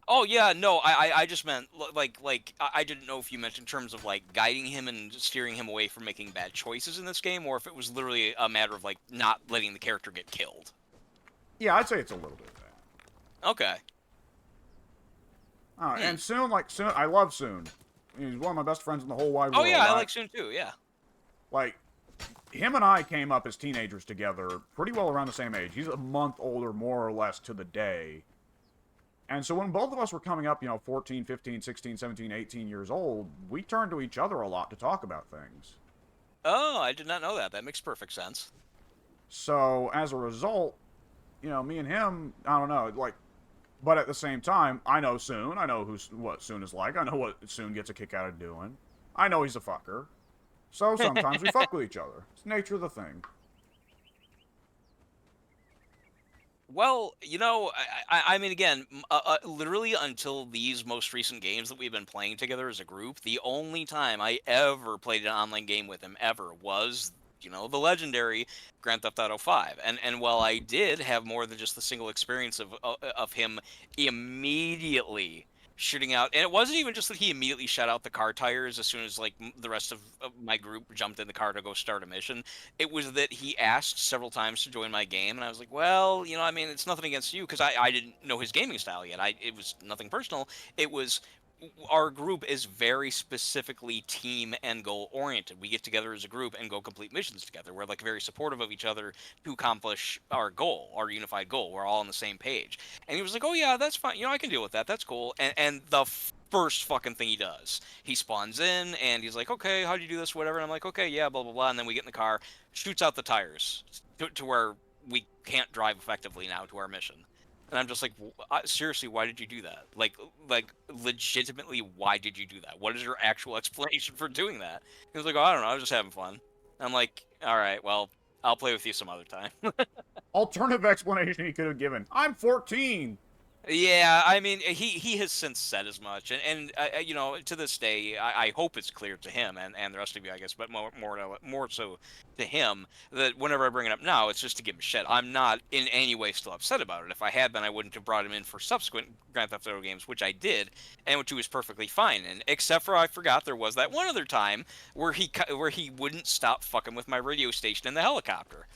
Oh, yeah, no, I just meant, like, I didn't know if you meant in terms of, like, guiding him and steering him away from making bad choices in this game, or if it was literally a matter of, like, not letting the character get killed. Yeah, I'd say it's a little bit of that. Okay. And Soon, I love Soon. He's one of my best friends in the whole wide world. Oh, yeah, I like Soon, too, yeah. Like, him and I came up as teenagers together, pretty well around the same age. He's a month older, more or less, to the day. And so when both of us were coming up, 14, 15, 16, 17, 18 years old, we turned to each other a lot to talk about things. Oh, I did not know that. That makes perfect sense. So as a result, me and him, I don't know, like, but at the same time, I know Soon. I know what Soon is like. I know what Soon gets a kick out of doing. I know he's a fucker. So sometimes we fuck with each other. It's the nature of the thing. Well, I mean, again, literally until these most recent games that we've been playing together as a group, the only time I ever played an online game with him ever was, the legendary Grand Theft Auto 5. And while I did have more than just the single experience of him immediately shooting out, and it wasn't even just that he immediately shut out the car tires as soon as like the rest of my group jumped in the car to go start a mission. It was that he asked several times to join my game, and I was like, well, I mean, it's nothing against you because I didn't know his gaming style yet. It was nothing personal. It was our group is very specifically team and goal oriented. We get together as a group and go complete missions together. We're like very supportive of each other to accomplish our goal, our unified goal. We're all on the same page. And he was like, "Oh yeah, that's fine. I can deal with that. That's cool." And the first fucking thing he does, he spawns in and he's like, "Okay, how do you do this? Whatever." And I'm like, "Okay, yeah, blah blah blah." And then we get in the car, shoots out the tires to where we can't drive effectively now to our mission. And I'm just like, seriously, why did you do that? Like, legitimately, why did you do that? What is your actual explanation for doing that? He was like, oh, I don't know, I was just having fun. And I'm like, all right, well, I'll play with you some other time. Alternative explanation he could have given. I'm 14. Yeah, I mean, he has since said as much, and to this day, I hope it's clear to him and the rest of you, I guess, but more so to him that whenever I bring it up now, it's just to give him shit. I'm not in any way still upset about it. If I had been, I wouldn't have brought him in for subsequent Grand Theft Auto games, which I did, and which he was perfectly fine in. Except for I forgot there was that one other time where he wouldn't stop fucking with my radio station in the helicopter.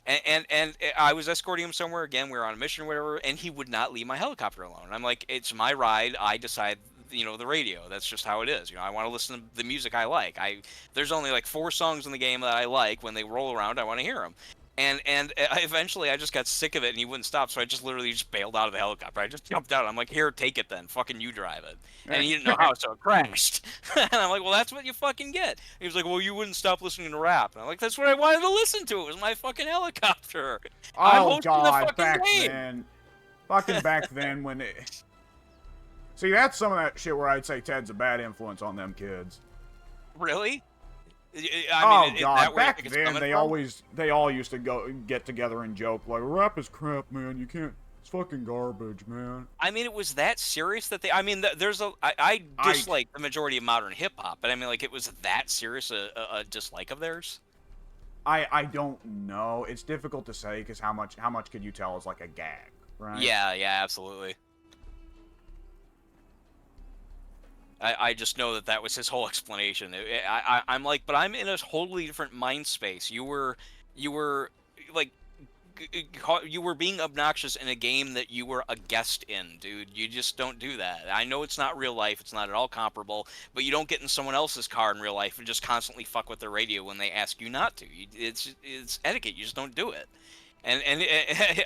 And I was escorting him somewhere. Again, we were on a mission or whatever, and he would not leave my helicopter alone. I'm like, it's my ride. I decide, the radio. That's just how it is. I want to listen to the music I like. There's only like 4 songs in the game that I like. When they roll around, I want to hear them. And eventually I just got sick of it, and he wouldn't stop. So I just literally just bailed out of the helicopter. I just jumped out. I'm like, here, take it then. Fucking you drive it. And he didn't know how, so it crashed. And I'm like, well, that's what you fucking get. He was like, well, you wouldn't stop listening to rap. And I'm like, that's what I wanted to listen to. It was my fucking helicopter. I'm Oh hosting the god, fucking back game. then. Fucking back then when it... See, that's some of that shit where I'd say Ted's a bad influence on them kids. Really? Oh is god, that where you back think it's then coming they all used to get together and joke like, rap is crap, man. You can't. It's fucking garbage, man. I mean, it was that serious that I dislike the majority of modern hip hop, but I mean, like, it was that serious a dislike of theirs. I don't know. It's difficult to say because how much could you tell is like a gag, right? Yeah, absolutely. I just know that was his whole explanation. I'm like, but I'm in a totally different mind space. You were like, you were being obnoxious in a game that you were a guest in, dude. You just don't do that. I know it's not real life. It's not at all comparable, but you don't get in someone else's car in real life and just constantly fuck with their radio when they ask you not to. It's etiquette. You just don't do it. And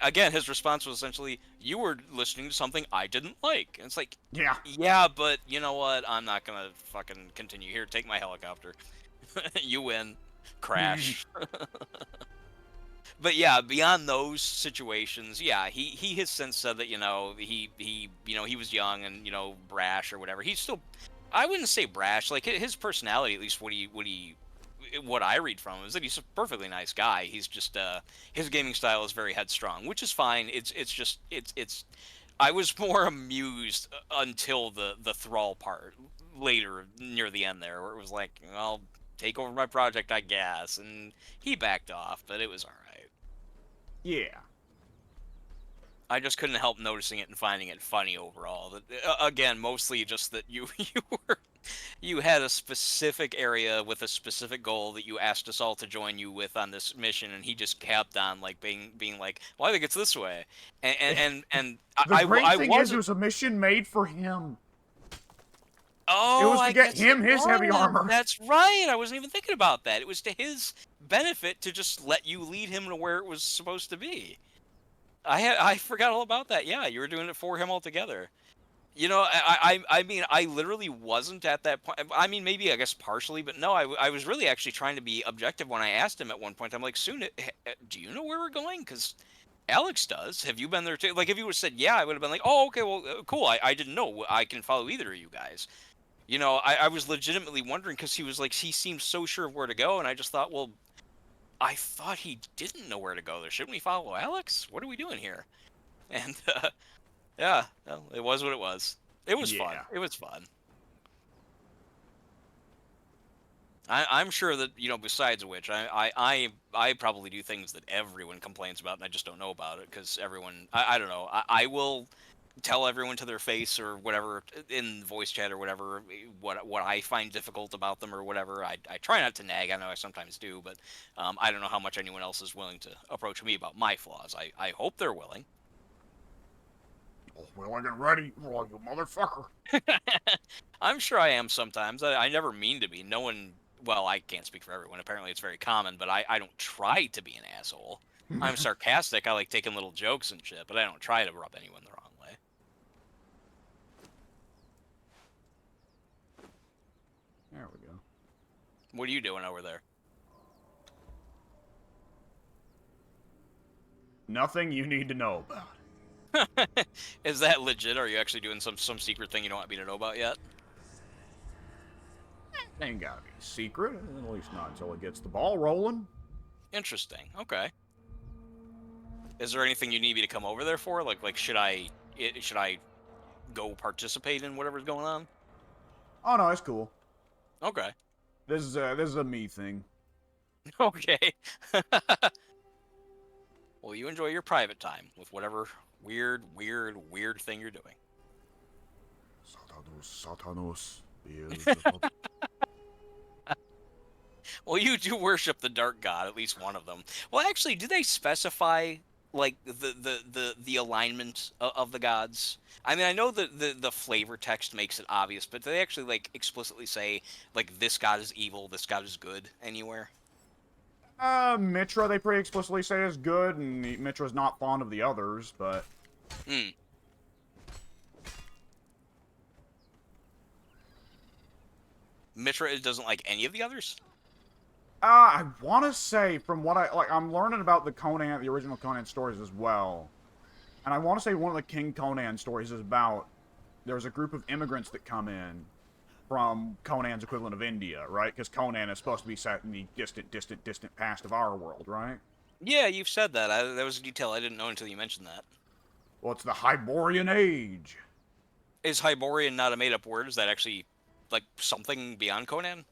again, his response was essentially, you were listening to something I didn't like. And it's like, yeah, but you know what? I'm not going to fucking continue here. Take my helicopter. You win. Crash. But yeah, beyond those situations, yeah, he has since said that, he was young and, brash or whatever. He's still, I wouldn't say brash. Like, his personality, at least what I read from him, is that he's a perfectly nice guy. He's just his gaming style is very headstrong, which is fine. It's I was more amused until the thrall part later near the end there, where it was like, well, take over my project, I guess, and he backed off, but it was all right. Yeah. I just couldn't help noticing it and finding it funny overall. That again, mostly just that you had a specific area with a specific goal that you asked us all to join you with on this mission, and he just kept on like being like, well, I think it's this way, and the great thing is, it was a mission made for him. Oh, it was to get him his heavy armor. That's right. I wasn't even thinking about that. It was to his benefit to just let you lead him to where it was supposed to be. I forgot all about that. Yeah, you were doing it for him altogether. You know, I mean, I literally wasn't at that point. I mean, maybe I guess partially, but no, I was really actually trying to be objective when I asked him at one point. I'm like, Soon, do you know where we're going? Because Alex does. Have you been there too? Like, if you would have said yeah, I would have been like, oh, okay, well, cool. I didn't know. I can follow either of you guys. You know, I was legitimately wondering because he was like, he seemed so sure of where to go, and I just thought, well, I thought he didn't know where to go there. Shouldn't we follow Alex? What are we doing here? And yeah, well, it was what it was. It was fun. Yeah. It was fun. I'm sure that, you know, besides which, I probably do things that everyone complains about, and I just don't know about it because everyone, I don't know. I will tell everyone to their face or whatever in voice chat or whatever what I find difficult about them or whatever. I try not to nag. I know I sometimes do, but I don't know how much anyone else is willing to approach me about my flaws. I hope they're willing. Oh, willing and ready, oh, you motherfucker. I'm sure I am sometimes. I never mean to be. No one. Well, I can't speak for everyone. Apparently, it's very common, but I don't try to be an asshole. I'm sarcastic. I like taking little jokes and shit, but I don't try to rub anyone the wrong way. There we go. What are you doing over there? Nothing you need to know about. Is that legit? Or are you actually doing some secret thing you don't want me to know about yet? Ain't gotta be secret, at least not until it gets the ball rolling. Interesting. Okay. Is there anything you need me to come over there for? Like should I go participate in whatever's going on? Oh no, it's cool. Okay. This is a me thing. Okay. Well, you enjoy your private time with whatever weird thing you're doing. Satanos. Well, you do worship the dark god, at least one of them. Well, actually, do they specify like the alignment of the gods? I mean, I know that the flavor text makes it obvious, but do they actually like explicitly say like this god is evil, this god is good anywhere? Mitra, they pretty explicitly say is good, and Mitra's not fond of the others, but... Hmm. Mitra doesn't like any of the others? I want to say, from what I'm learning about the original Conan stories as well. And I want to say one of the King Conan stories is about, there's a group of immigrants that come in from Conan's equivalent of India, right? Because Conan is supposed to be set in the distant past of our world, right? Yeah, you've said that. That was a detail I didn't know until you mentioned that. Well, it's the Hyborian Age. Is Hyborian not a made-up word? Is that actually, like, something beyond Conan?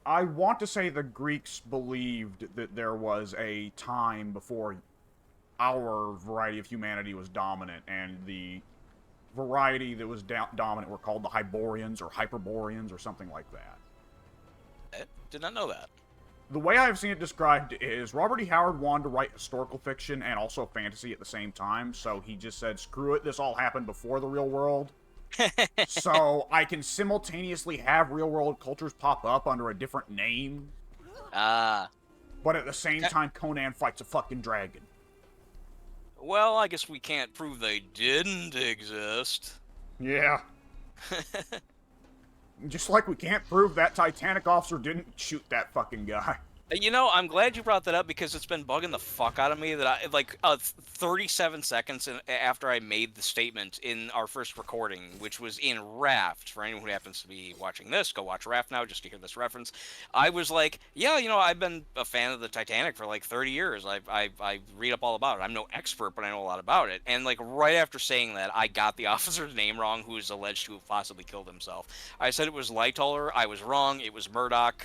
I want to say the Greeks believed that there was a time before our variety of humanity was dominant, and the variety that was dominant were called the Hyborians or Hyperboreans or something like that. I did not know that. The way I've seen it described is Robert E. Howard wanted to write historical fiction and also fantasy at the same time, so he just said, screw it, this all happened before the real world. So I can simultaneously have real world cultures pop up under a different name. Ah. But at the same time, Conan fights a fucking dragon. Well, I guess we can't prove they didn't exist. Yeah. Just like we can't prove that Titanic officer didn't shoot that fucking guy. You know, I'm glad you brought that up because it's been bugging the fuck out of me that 37 seconds after I made the statement in our first recording, which was in Raft. For anyone who happens to be watching this, go watch Raft now just to hear this reference. I was like, yeah, you know, I've been a fan of the Titanic for like 30 years. I read up all about it. I'm no expert, but I know a lot about it. And like right after saying that, I got the officer's name wrong, who is alleged to have possibly killed himself. I said it was Lightoller. I was wrong. It was Murdoch.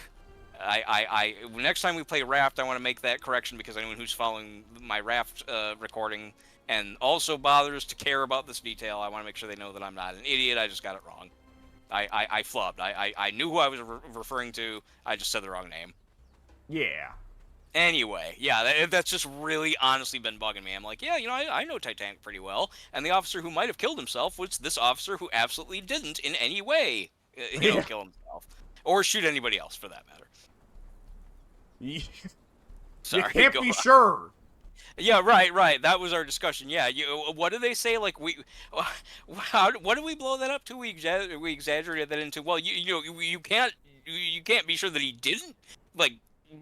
Next time we play Raft, I want to make that correction because anyone who's following my Raft recording and also bothers to care about this detail, I want to make sure they know that I'm not an idiot. I just got it wrong. I flubbed. I knew who I was referring to. I just said the wrong name. Yeah. Anyway, yeah, that's just really honestly been bugging me. I'm like, yeah, you know, I know Titanic pretty well, and the officer who might have killed himself was this officer who absolutely didn't in any way, kill himself. Or shoot anybody else, for that matter. You Sorry, can't be sure. Yeah, right. That was our discussion. Yeah, what do they say? Like what do we blow that up to? We exaggerated that into. Well, you can't be sure that he didn't like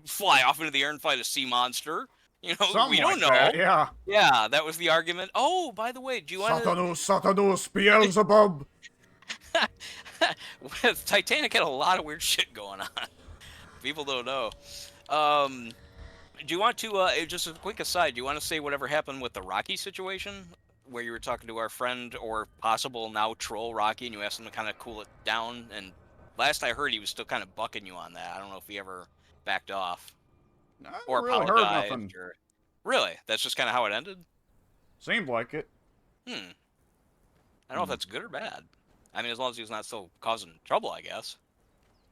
fly off into the air and fight a sea monster. We Something don't like that, know. yeah. Yeah, that was the argument. Oh, by the way, do you want to? Satanus, Satanus, Beelzebub. With Titanic had a lot of weird shit going on. People don't know. Um, do you want to, just a quick aside, do you want to say whatever happened with the Rocky situation? Where you were talking to our friend or possible now troll Rocky and you asked him to kind of cool it down? And last I heard, he was still kind of bucking you on that. I don't know if he ever backed off I haven't or really heard apologized nothing. or. Really? That's just kind of how it ended? Seemed like it. Hmm. I don't know if that's good or bad. I mean, as long as he's not still causing trouble, I guess.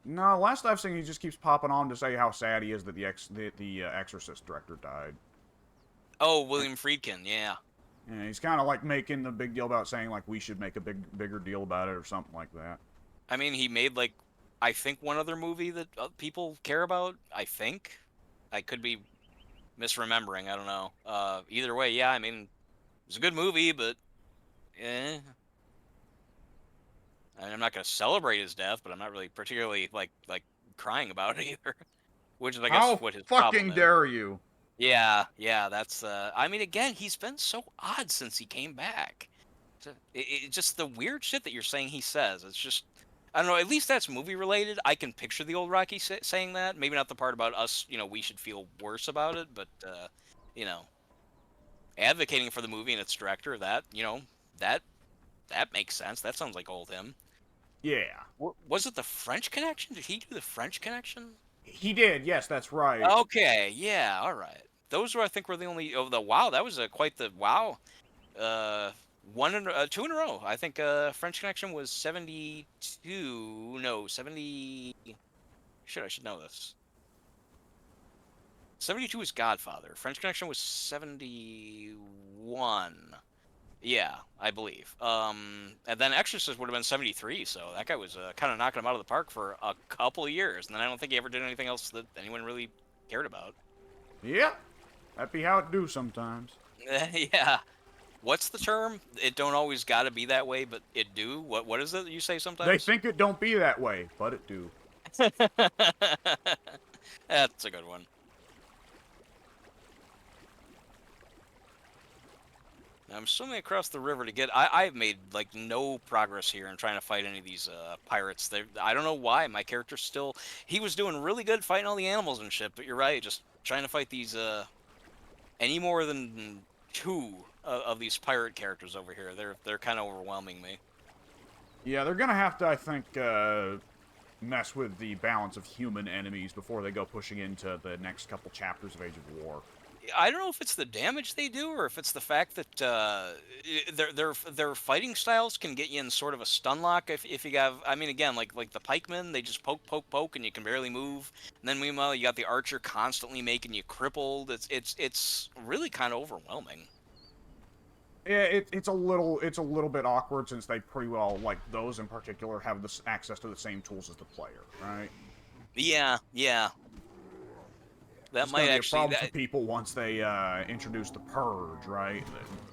No, last I've seen, he just keeps popping on to say how sad he is that the Exorcist director died. Oh, William Friedkin, yeah. And he's kind of like making the big deal about saying like we should make a bigger deal about it or something like that. I mean, he made like, I think one other movie that people care about. I think, I could be misremembering. I don't know. Either way, yeah. I mean, it's a good movie, but eh. I mean, I'm not gonna celebrate his death, but I'm not really particularly like crying about it either. Which is, I guess, How what his fucking problem is. dare you? Yeah. That's. I mean, again, he's been so odd since he came back. Just the weird shit that you're saying he says. It's just, I don't know. At least that's movie related. I can picture the old Rocky saying that. Maybe not the part about us. We should feel worse about it, but you know, advocating for the movie and its director. That that makes sense. That sounds like old him. Yeah. Was it the French Connection? Did he do the French Connection? He did, yes, that's right. Okay, yeah, all right. Those I think were the only. Oh, wow, that was quite the wow. Two in a row. I think French Connection was 72. No, 70. Shit, I should know this. 72 is Godfather. French Connection was 71. Yeah, I believe. And then Exorcist would have been 73, so that guy was kind of knocking him out of the park for a couple of years. And then I don't think he ever did anything else that anyone really cared about. Yeah. That'd be how it do sometimes. Yeah. What's the term? It don't always gotta be that way, but it do? What is it that you say sometimes? They think it don't be that way, but it do. That's a good one. I'm swimming across the river to get. I've made like no progress here in trying to fight any of these pirates. I don't know why. My character still. He was doing really good fighting all the animals and shit. But you're right. Just trying to fight these. Any more than two of these pirate characters over here. They're kind of overwhelming me. Yeah, they're gonna have to, I think, mess with the balance of human enemies before they go pushing into the next couple chapters of Age of War. I don't know if it's the damage they do or if it's the fact that their fighting styles can get you in sort of a stun lock if you have. I mean, again, like the pikemen, they just poke, and you can barely move. And then meanwhile, you got the archer constantly making you crippled. It's really kind of overwhelming. Yeah, it's a little bit awkward since they pretty well, like those in particular, have this access to the same tools as the player, right? Yeah. That It's might gonna be actually a problem for people once they introduce the purge, right?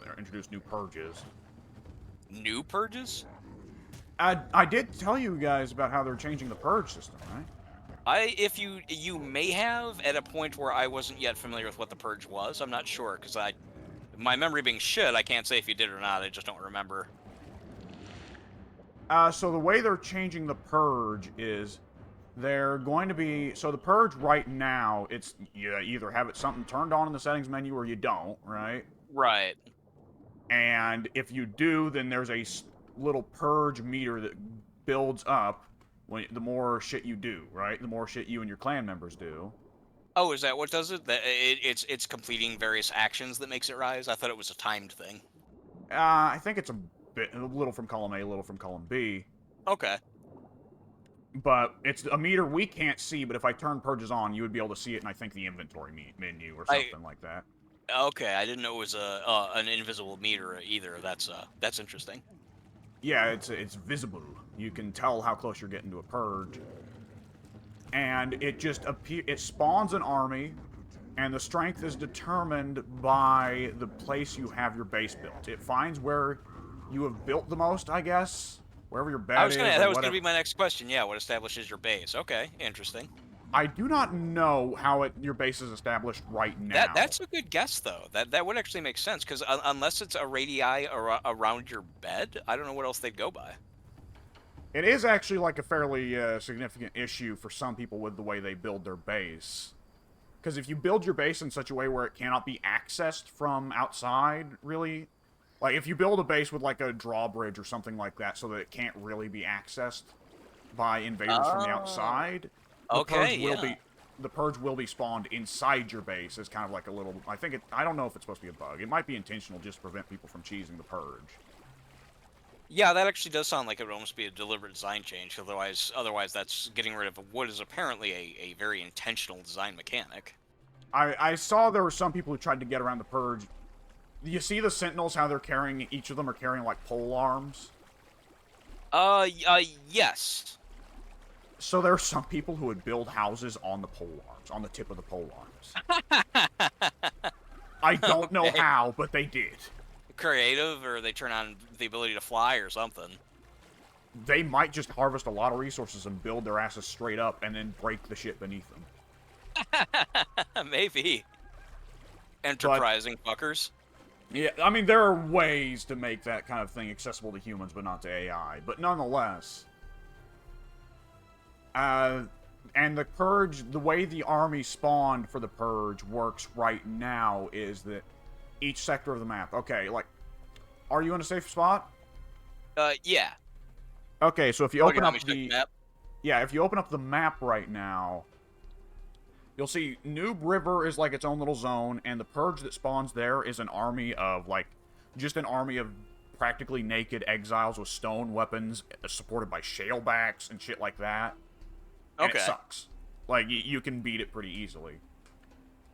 Or introduce new purges. New purges. I did tell you guys about how they're changing the purge system, right? If you may have at a point where I wasn't yet familiar with what the purge was. I'm not sure because my memory being shit, I can't say if you did or not. I just don't remember. So the way they're changing the purge is they're going to be... So the purge right now, it's you either have it something turned on in the settings menu or you don't, right? Right. And if you do, then there's a little purge meter that builds up the more shit you do, right? The more shit you and your clan members do. Oh, is that what does it? It's completing various actions that makes it rise? I thought it was a timed thing. I think it's a little from column A, a little from column B. Okay. But it's a meter we can't see, but if I turn purges on, you would be able to see it in, I think, the inventory menu or something like that. Okay, I didn't know it was an invisible meter either. That's interesting. Yeah, it's visible. You can tell how close you're getting to a purge. And it just it spawns an army, And the strength is determined by the place you have your base built. It finds where you have built the most, I guess. Wherever your bed is or That was gonna whatever. be my next question. Yeah, what establishes your base? Okay, interesting. I do not know how your base is established right now. That's a good guess though. That would actually make sense because unless it's a radii around your bed, I don't know what else they'd go by. It is actually like a fairly significant issue for some people with the way they build their base. Because if you build your base in such a way where it cannot be accessed from outside, really, like if you build a base with like a drawbridge or something like that so that it can't really be accessed by invaders from the outside, Okay, yeah. The purge will be spawned inside your base as kind of like a little. I don't know if it's supposed to be a bug. It might be intentional just to prevent people from cheesing the purge. Yeah, that actually does sound like it would almost be a deliberate design change. Otherwise, that's getting rid of what is apparently a very intentional design mechanic. I saw there were some people who tried to get around the purge. You see the sentinels, how they're carrying, each of them are carrying like pole arms? Yes. So there are some people who would build houses on the pole arms, on the tip of the pole arms. I don't know how, but they did. Creative, or they turn on the ability to fly or something. They might just harvest a lot of resources and build their asses straight up and then break the shit beneath them. Maybe. Enterprising fuckers. Yeah, I mean, there are ways to make that kind of thing accessible to humans, but not to AI. But nonetheless, and the Purge, the way the army spawned for the Purge works right now is that each sector of the map. Okay, like, are you in a safe spot? Yeah. Okay, so if you open up check the map. yeah, if you open up the map right now, you'll see Noob River is like its own little zone, and the Purge that spawns there is an army of like just an army of practically naked exiles with stone weapons, supported by shalebacks and shit like that. And Okay. it sucks. Like, you can beat it pretty easily.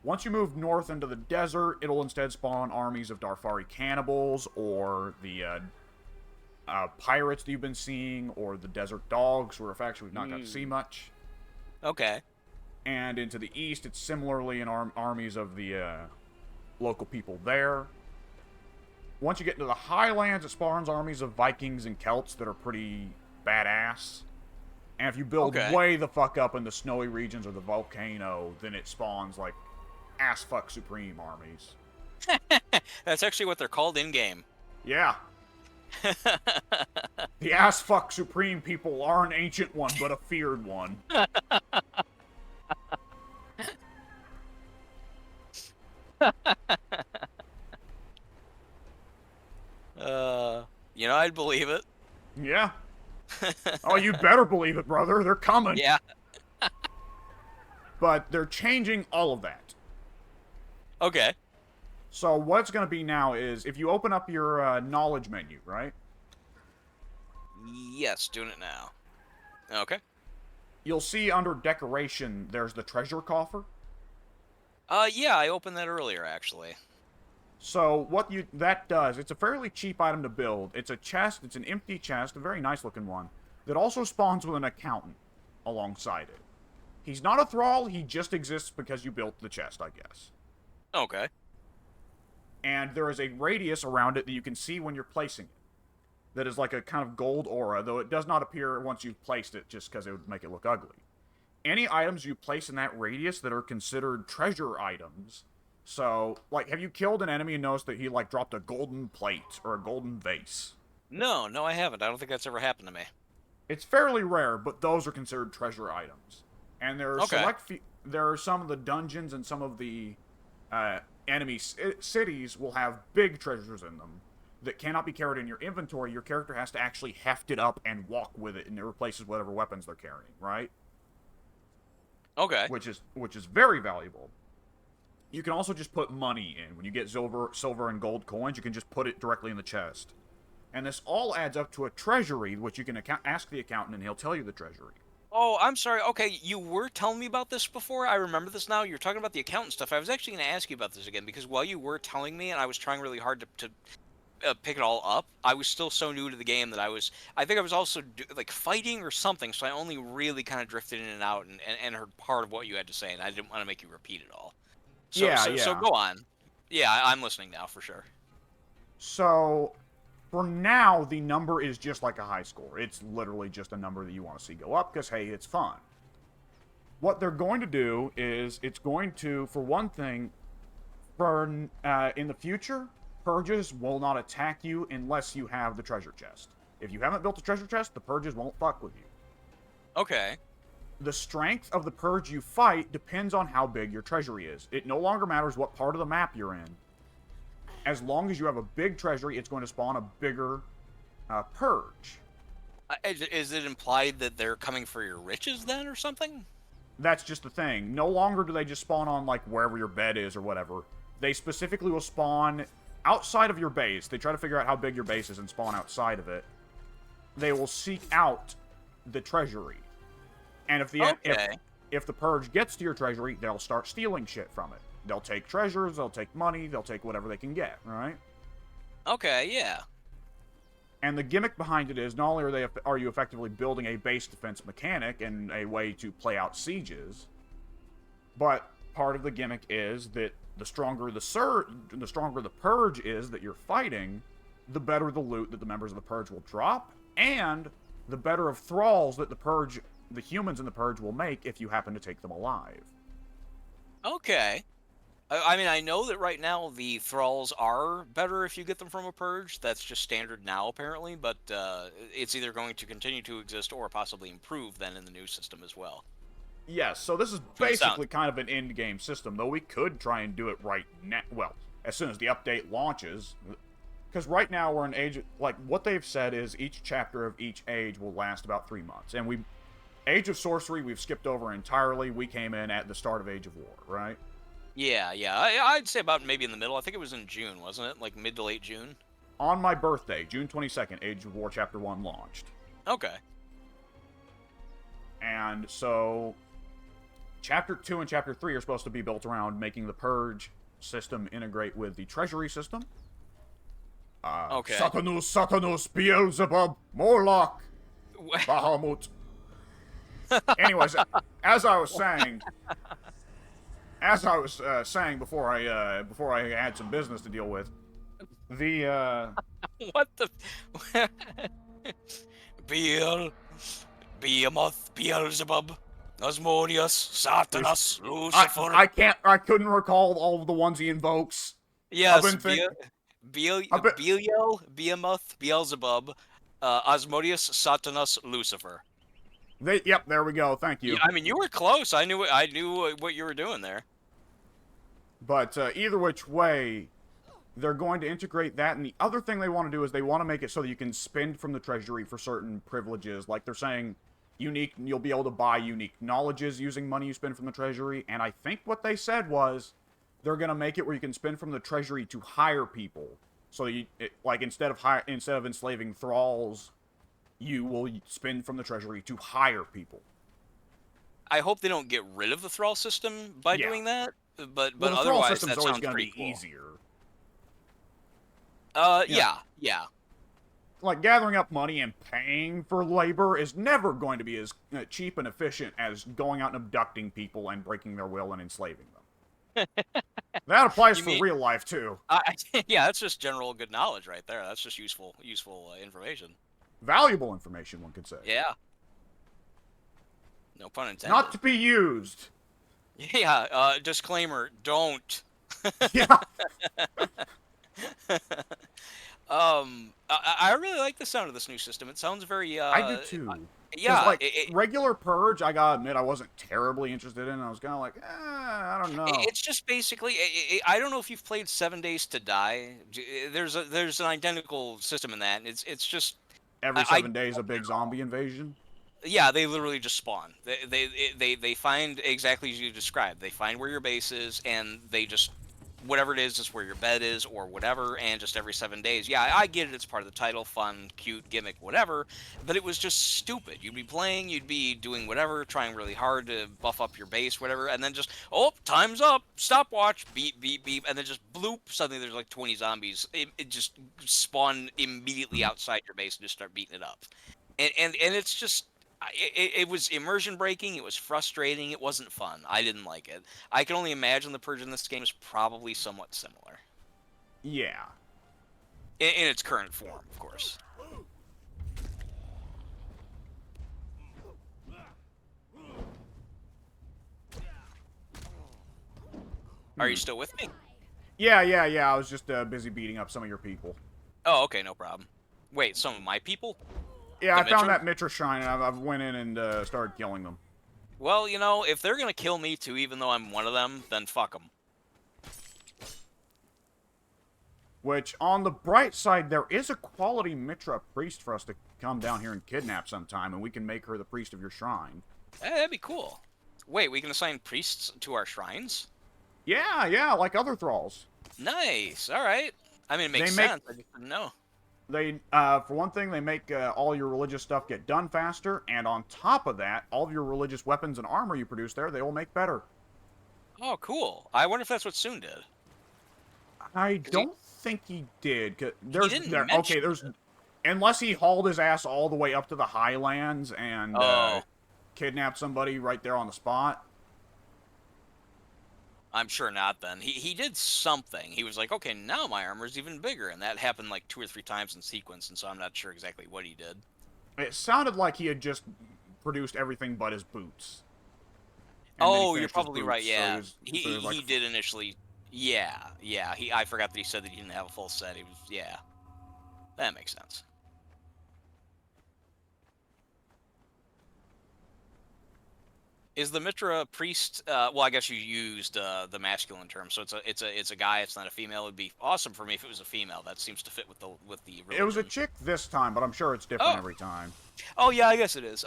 Once you move north into the desert, it'll instead spawn armies of Darfari cannibals, or the pirates that you've been seeing, or the desert dogs, who are a faction we've not got to see much. Okay. And into the east, it's similarly in armies of the local people there. Once you get into the highlands, it spawns armies of Vikings and Celts that are pretty badass. And if you build way the fuck up in the snowy regions or the volcano, then it spawns, like, ass-fuck supreme armies. That's actually what they're called in-game. Yeah. The ass-fuck supreme people are an ancient one, but a feared one. You know, I'd believe it. Yeah. Oh, you better believe it, brother. They're coming. Yeah. But they're changing all of that. Okay. So what's going to be now is, if you open up your knowledge menu, right? Yes, doing it now. Okay. You'll see under decoration, there's the treasure coffer. Yeah, I opened that earlier, actually. So what that does, it's a fairly cheap item to build. It's a chest, it's an empty chest, a very nice looking one, that also spawns with an accountant alongside it. He's not a thrall, he just exists because you built the chest, I guess. Okay. And there is a radius around it that you can see when you're placing it. That is like a kind of gold aura, though it does not appear once you've placed it, just because it would make it look ugly. Any items you place in that radius that are considered treasure items. So, like, have you killed an enemy and noticed that he, like, dropped a golden plate or a golden vase? No, I haven't. I don't think that's ever happened to me. It's fairly rare, but those are considered treasure items. And there are there are some of the dungeons and some of the enemy cities will have big treasures in them that cannot be carried in your inventory. Your character has to actually heft it up and walk with it, and it replaces whatever weapons they're carrying, right? Okay. Which is very valuable. You can also just put money in. When you get silver and gold coins, you can just put it directly in the chest. And this all adds up to a treasury, which you can ask the accountant, and he'll tell you the treasury. Oh, I'm sorry. Okay, you were telling me about this before. I remember this now. You're talking about the accountant stuff. I was actually going to ask you about this again, because while you were telling me, and I was trying really hard to pick it all up, I was still so new to the game that I think I was also like fighting or something, so I only really kind of drifted in and out and heard part of what you had to say, and I didn't want to make you repeat it all. So Yeah, so yeah. go on. Yeah, I'm listening now for sure. So, for now, the number is just like a high score. It's literally just a number that you want to see go up because, hey, it's fun. What they're going to do is it's going to, for one thing, for in the future, purges will not attack you unless you have the treasure chest. If you haven't built a treasure chest, the purges won't fuck with you. Okay. The strength of the purge you fight depends on how big your treasury is. It no longer matters what part of the map you're in. As long as you have a big treasury, it's going to spawn a bigger purge. Is it implied that they're coming for your riches then, or something? That's just the thing. No longer do they just spawn on, like, wherever your bed is or whatever. They specifically will spawn outside of your base. They try to figure out how big your base is and spawn outside of it. They will seek out the treasury. And if the purge gets to your treasury, they'll start stealing shit from it. They'll take treasures, they'll take money, they'll take whatever they can get, right? Okay, yeah. And the gimmick behind it is not only are you effectively building a base defense mechanic and a way to play out sieges, but part of the gimmick is that the stronger the purge is that you're fighting, the better the loot that the members of the purge will drop, and the better of thralls that the humans in the purge will make if you happen to take them alive. Okay. I mean, I know that right now the thralls are better if you get them from a purge. That's just standard now, apparently, but it's either going to continue to exist or possibly improve then in the new system as well. Yes, so this is basically kind of an end-game system, though we could try and do it right now. Well, as soon as the update launches. Because right now we're in age... Like, what they've said is each chapter of each age will last about 3 months. And Age of Sorcery, we've skipped over entirely. We came in at the start of Age of War, right? Yeah, yeah. I'd say about maybe in the middle. I think it was in June, wasn't it? Like mid to late June? On my birthday, June 22nd, Age of War Chapter 1 launched. Okay. And so... Chapter 2 and Chapter 3 are supposed to be built around making the Purge system integrate with the Treasury system. Okay. Satanus, Beelzebub, Morlock, Bahamut. Anyways, as I was saying before I had some business to deal with, the What the... Behemoth, Beelzebub, Asmodeus, Satanus, Lucifer. I couldn't recall all of the ones he invokes. Yes, Belial, Behemoth, Beelzebub, Asmodeus, Satanus, Lucifer. Yep, there we go. Thank you. Yeah, I mean, you were close. I knew what you were doing there. But either which way, they're going to integrate that. And the other thing they want to do is they want to make it so that you can spend from the treasury for certain privileges. Like they're saying, you'll be able to buy unique knowledges using money you spend from the treasury. And I think what they said was they're going to make it where you can spend from the treasury to hire people. So instead of enslaving thralls, you will spend from the treasury to hire people. I hope they don't get rid of the thrall system by doing that. But the otherwise, thrall system's that always sounds going to pretty be cool. easier. Yeah. Like, gathering up money and paying for labor is never going to be as cheap and efficient as going out and abducting people and breaking their will and enslaving them. That applies for real life, too. Yeah, that's just general good knowledge right there. That's just useful information. Valuable information, one could say. Yeah. No pun intended. Not to be used. Yeah, disclaimer, don't. Yeah. I really like the sound of this new system. It sounds very, I do too. Yeah. Like, regular Purge, I gotta admit, I wasn't terribly interested in. I was kind of like, I don't know. It's just basically, I don't know if you've played 7 Days to Die. There's an identical system in that. And it's just every 7 days a big zombie invasion. Yeah, they literally just spawn. They find exactly as you described. They find where your base is, and they just whatever it is where your bed is or whatever, and just every 7 days. Yeah, I get it. It's part of the title, fun, cute, gimmick, whatever. But it was just stupid. You'd be playing, you'd be doing whatever, trying really hard to buff up your base, whatever, and then just, oh, time's up, stopwatch, beep, beep, beep, and then just bloop, suddenly there's like 20 zombies. It just spawn immediately outside your base and just start beating it up. And it's just, It was immersion breaking. It was frustrating. It wasn't fun. I didn't like it. I can only imagine the purge in this game is probably somewhat similar Yeah. in its current form, of course. Are you still with me? Yeah. I was just busy beating up some of your people. Oh, okay, no problem. Wait, some of my people? Yeah, The I found Mitra? that Mitra shrine, and I went in and started killing them. Well, you know, if they're gonna kill me too, even though I'm one of them, then fuck them. Which, on the bright side, there is a quality Mitra priest for us to come down here and kidnap sometime, and we can make her the priest of your shrine. That'd be cool. Wait, we can assign priests to our shrines? Yeah, like other thralls. Nice. All right. I mean, it makes They make- sense. I just didn't know. They, for one thing, they make all your religious stuff get done faster, and on top of that, all of your religious weapons and armor you produce there, they will make better. Oh, cool. I wonder if that's what Soon did. I don't think he did. Didn't mention there's unless he hauled his ass all the way up to the highlands and Oh. kidnapped somebody right there on the spot. I'm sure not then. He did something. He was like, okay, now my armor's even bigger, and that happened like 2 or 3 times in sequence, and so I'm not sure exactly what he did. It sounded like he had just produced everything but his boots. And then he Oh, you're finished his probably right, boots, so yeah. he was like, He did initially. Yeah. I forgot that he said that he didn't have a full set. He was, yeah. That makes sense. Is the Mitra priest? Well, I guess you used the masculine term, so it's a guy. It's not a female. It'd be awesome for me if it was a female. That seems to fit with the religion. It was a chick this time, but I'm sure it's different every time. Oh yeah, I guess it is.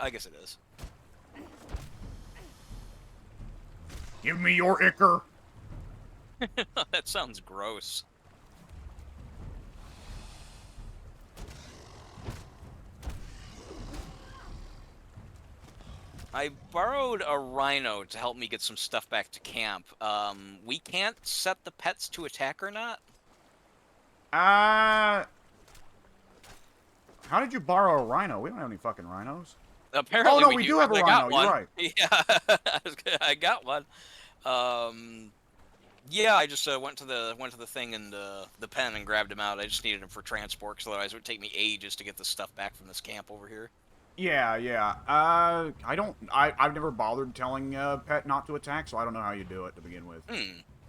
Give me your ichor. That sounds gross. I borrowed a rhino to help me get some stuff back to camp. We can't set the pets to attack or not? How did you borrow a rhino? We don't have any fucking rhinos. Apparently, Oh, no, we do have a I got rhino, you're one. right. Yeah, I got one. Yeah, I just went to the thing and the pen and grabbed him out. I just needed him for transport, because otherwise it would take me ages to get the stuff back from this camp over here. Yeah. I've never bothered telling Pet not to attack, so I don't know how you do it to begin with.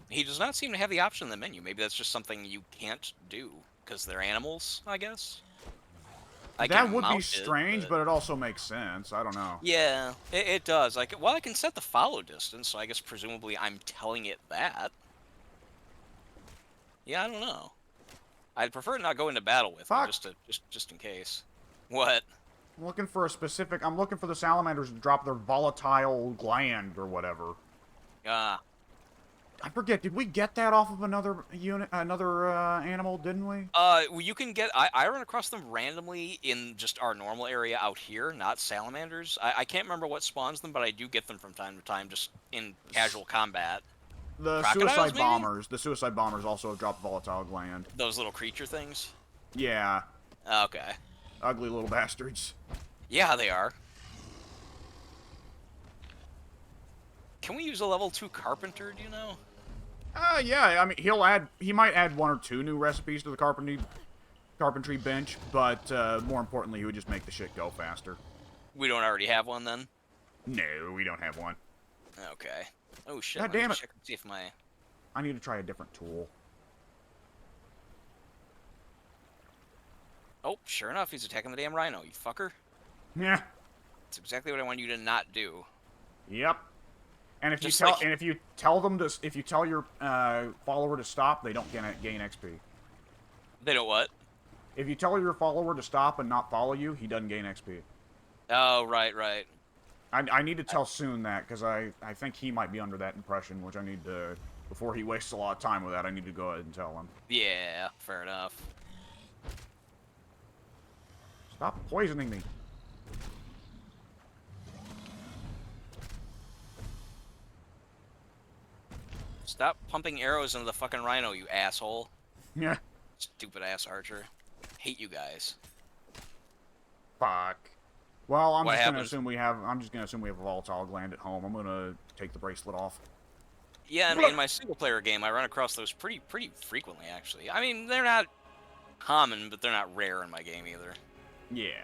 He does not seem to have the option in the menu. Maybe that's just something you can't do, because they're animals, I guess. That would be strange, but it also makes sense. I don't know. Yeah, it does. Well, I can set the follow distance, so I guess presumably I'm telling it that. Yeah, I don't know. I'd prefer to not go into battle with it, just in case. What? I'm looking for the salamanders to drop their volatile gland or whatever. I forget, did we get that off of another animal, didn't we? Well, you can get... I run across them randomly in just our normal area out here, not salamanders. I can't remember what spawns them, but I do get them from time to time, just in casual combat. The Crocodiles, suicide bombers also have dropped volatile gland. Those little creature things? Yeah. Okay. Ugly little bastards. Yeah, they are. Can we use a level 2 carpenter, do you know? Yeah, I mean, he might add 1 or 2 new recipes to the carpentry bench, but more importantly, he would just make the shit go faster. We don't already have one, then? No, we don't have one. Okay. Oh, shit. God damn it. Check and see if my... I need to try a different tool. Oh, sure enough, he's attacking the damn rhino, you fucker. Yeah. That's exactly what I want you to not do. Yep. And if you tell your follower to stop, they don't gain XP. They don't what? If you tell your follower to stop and not follow you, he doesn't gain XP. Oh, right. I need to tell Soon that, because I think he might be under that impression, which I need to... Before he wastes a lot of time with that, I need to go ahead and tell him. Yeah, fair enough. Stop poisoning me. Stop pumping arrows into the fucking rhino, you asshole. Yeah. Stupid ass archer. Hate you guys. Fuck. Well, I'm What just gonna happens? assume we have. I'm just gonna assume we have a volatile gland at home. I'm gonna take the bracelet off. Yeah, in my single player game, I run across those pretty frequently, actually. I mean, they're not common, but they're not rare in my game either. Yeah.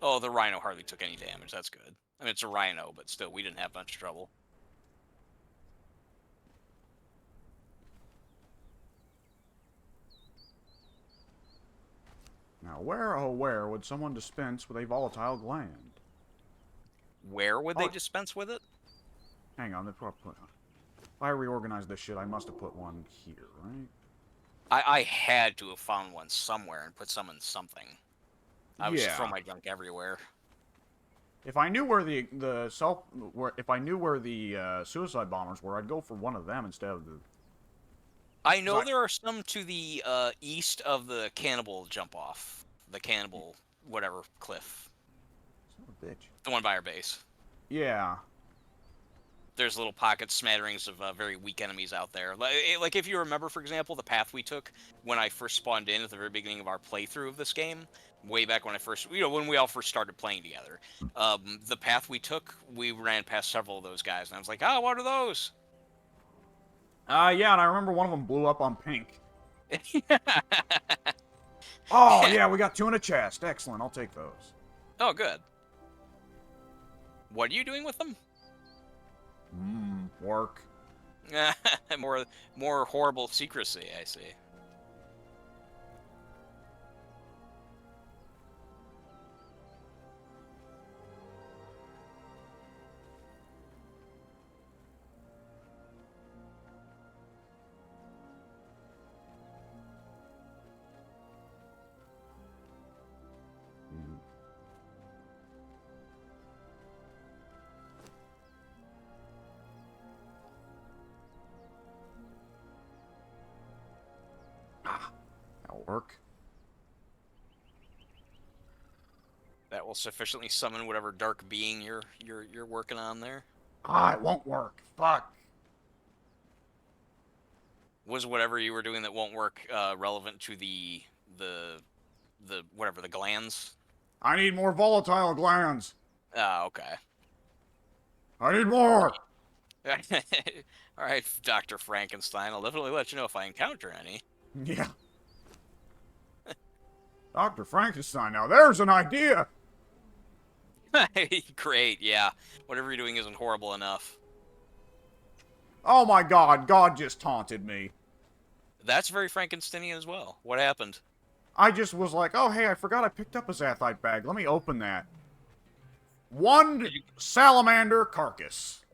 Oh, the rhino hardly took any damage. That's good. I mean, it's a rhino, but still, we didn't have much trouble. Now, where, oh where, would someone dispense with a volatile gland? Where would they dispense with it? Hang on, if I reorganize this shit, I must have put one here, right? I had to have found one somewhere and put some in something. I was just Yeah. throwing my junk everywhere. If I knew where if I knew where the suicide bombers were, I'd go for one of them instead of the. I know Right. there are some to the east of the cannibal jump off. The cannibal, whatever, cliff. Son of a bitch. The one by our base. Yeah. There's little pockets, smatterings of very weak enemies out there. Like if you remember, for example, the path we took when I first spawned in at the very beginning of our playthrough of this game, way back when I first, when we all first started playing together. The path we took, we ran past several of those guys, and I was like, what are those? Yeah, and I remember one of them blew up on pink. Oh, yeah, we got 2 in a chest. Excellent, I'll take those. Oh, good. What are you doing with them? Work. more horrible secrecy, I see. That'll work. That will sufficiently summon whatever dark being you're working on there. Ah, it won't work. Fuck. Was whatever you were doing that won't work relevant to the whatever, the glands? I need more volatile glands. Ah, okay. I need more. All right, Dr. Frankenstein. I'll definitely let you know if I encounter any. Yeah. Dr. Frankenstein, now there's an idea. Great, yeah. Whatever you're doing isn't horrible enough. Oh my god, God just taunted me. That's very Frankensteinian as well. What happened? I just was like, oh hey, I forgot I picked up a Zathite bag. Let me open that. One salamander carcass.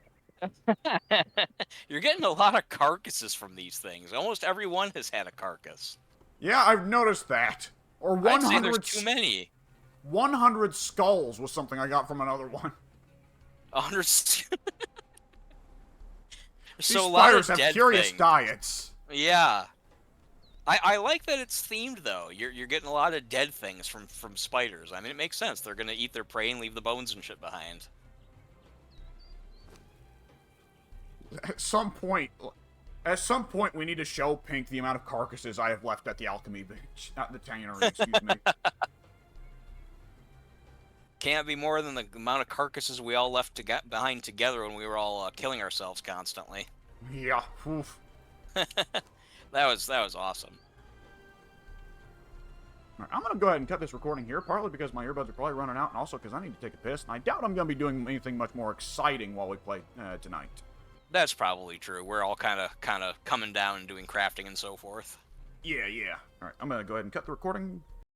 You're getting a lot of carcasses from these things. Almost every one has had a carcass. Yeah, I've noticed that. Or I'd say 100. there's too many. 100 skulls was something I got from another one. 100. These So a lot of spiders have dead curious things. diets. Yeah. I like that it's themed though. You're getting a lot of dead things from spiders. I mean, it makes sense. They're gonna eat their prey and leave the bones and shit behind. At some point, we need to show Pink the amount of carcasses I have left at the alchemy bench, not the tannery. Excuse me. Can't be more than the amount of carcasses we all left behind together when we were all killing ourselves constantly. Yeah. Oof. That was awesome. Right, I'm gonna go ahead and cut this recording here, partly because my earbuds are probably running out, and also because I need to take a piss. And I doubt I'm gonna be doing anything much more exciting while we play tonight. That's probably true. We're all kind of coming down and doing crafting and so forth. Yeah. All right, I'm gonna go ahead and cut the recording.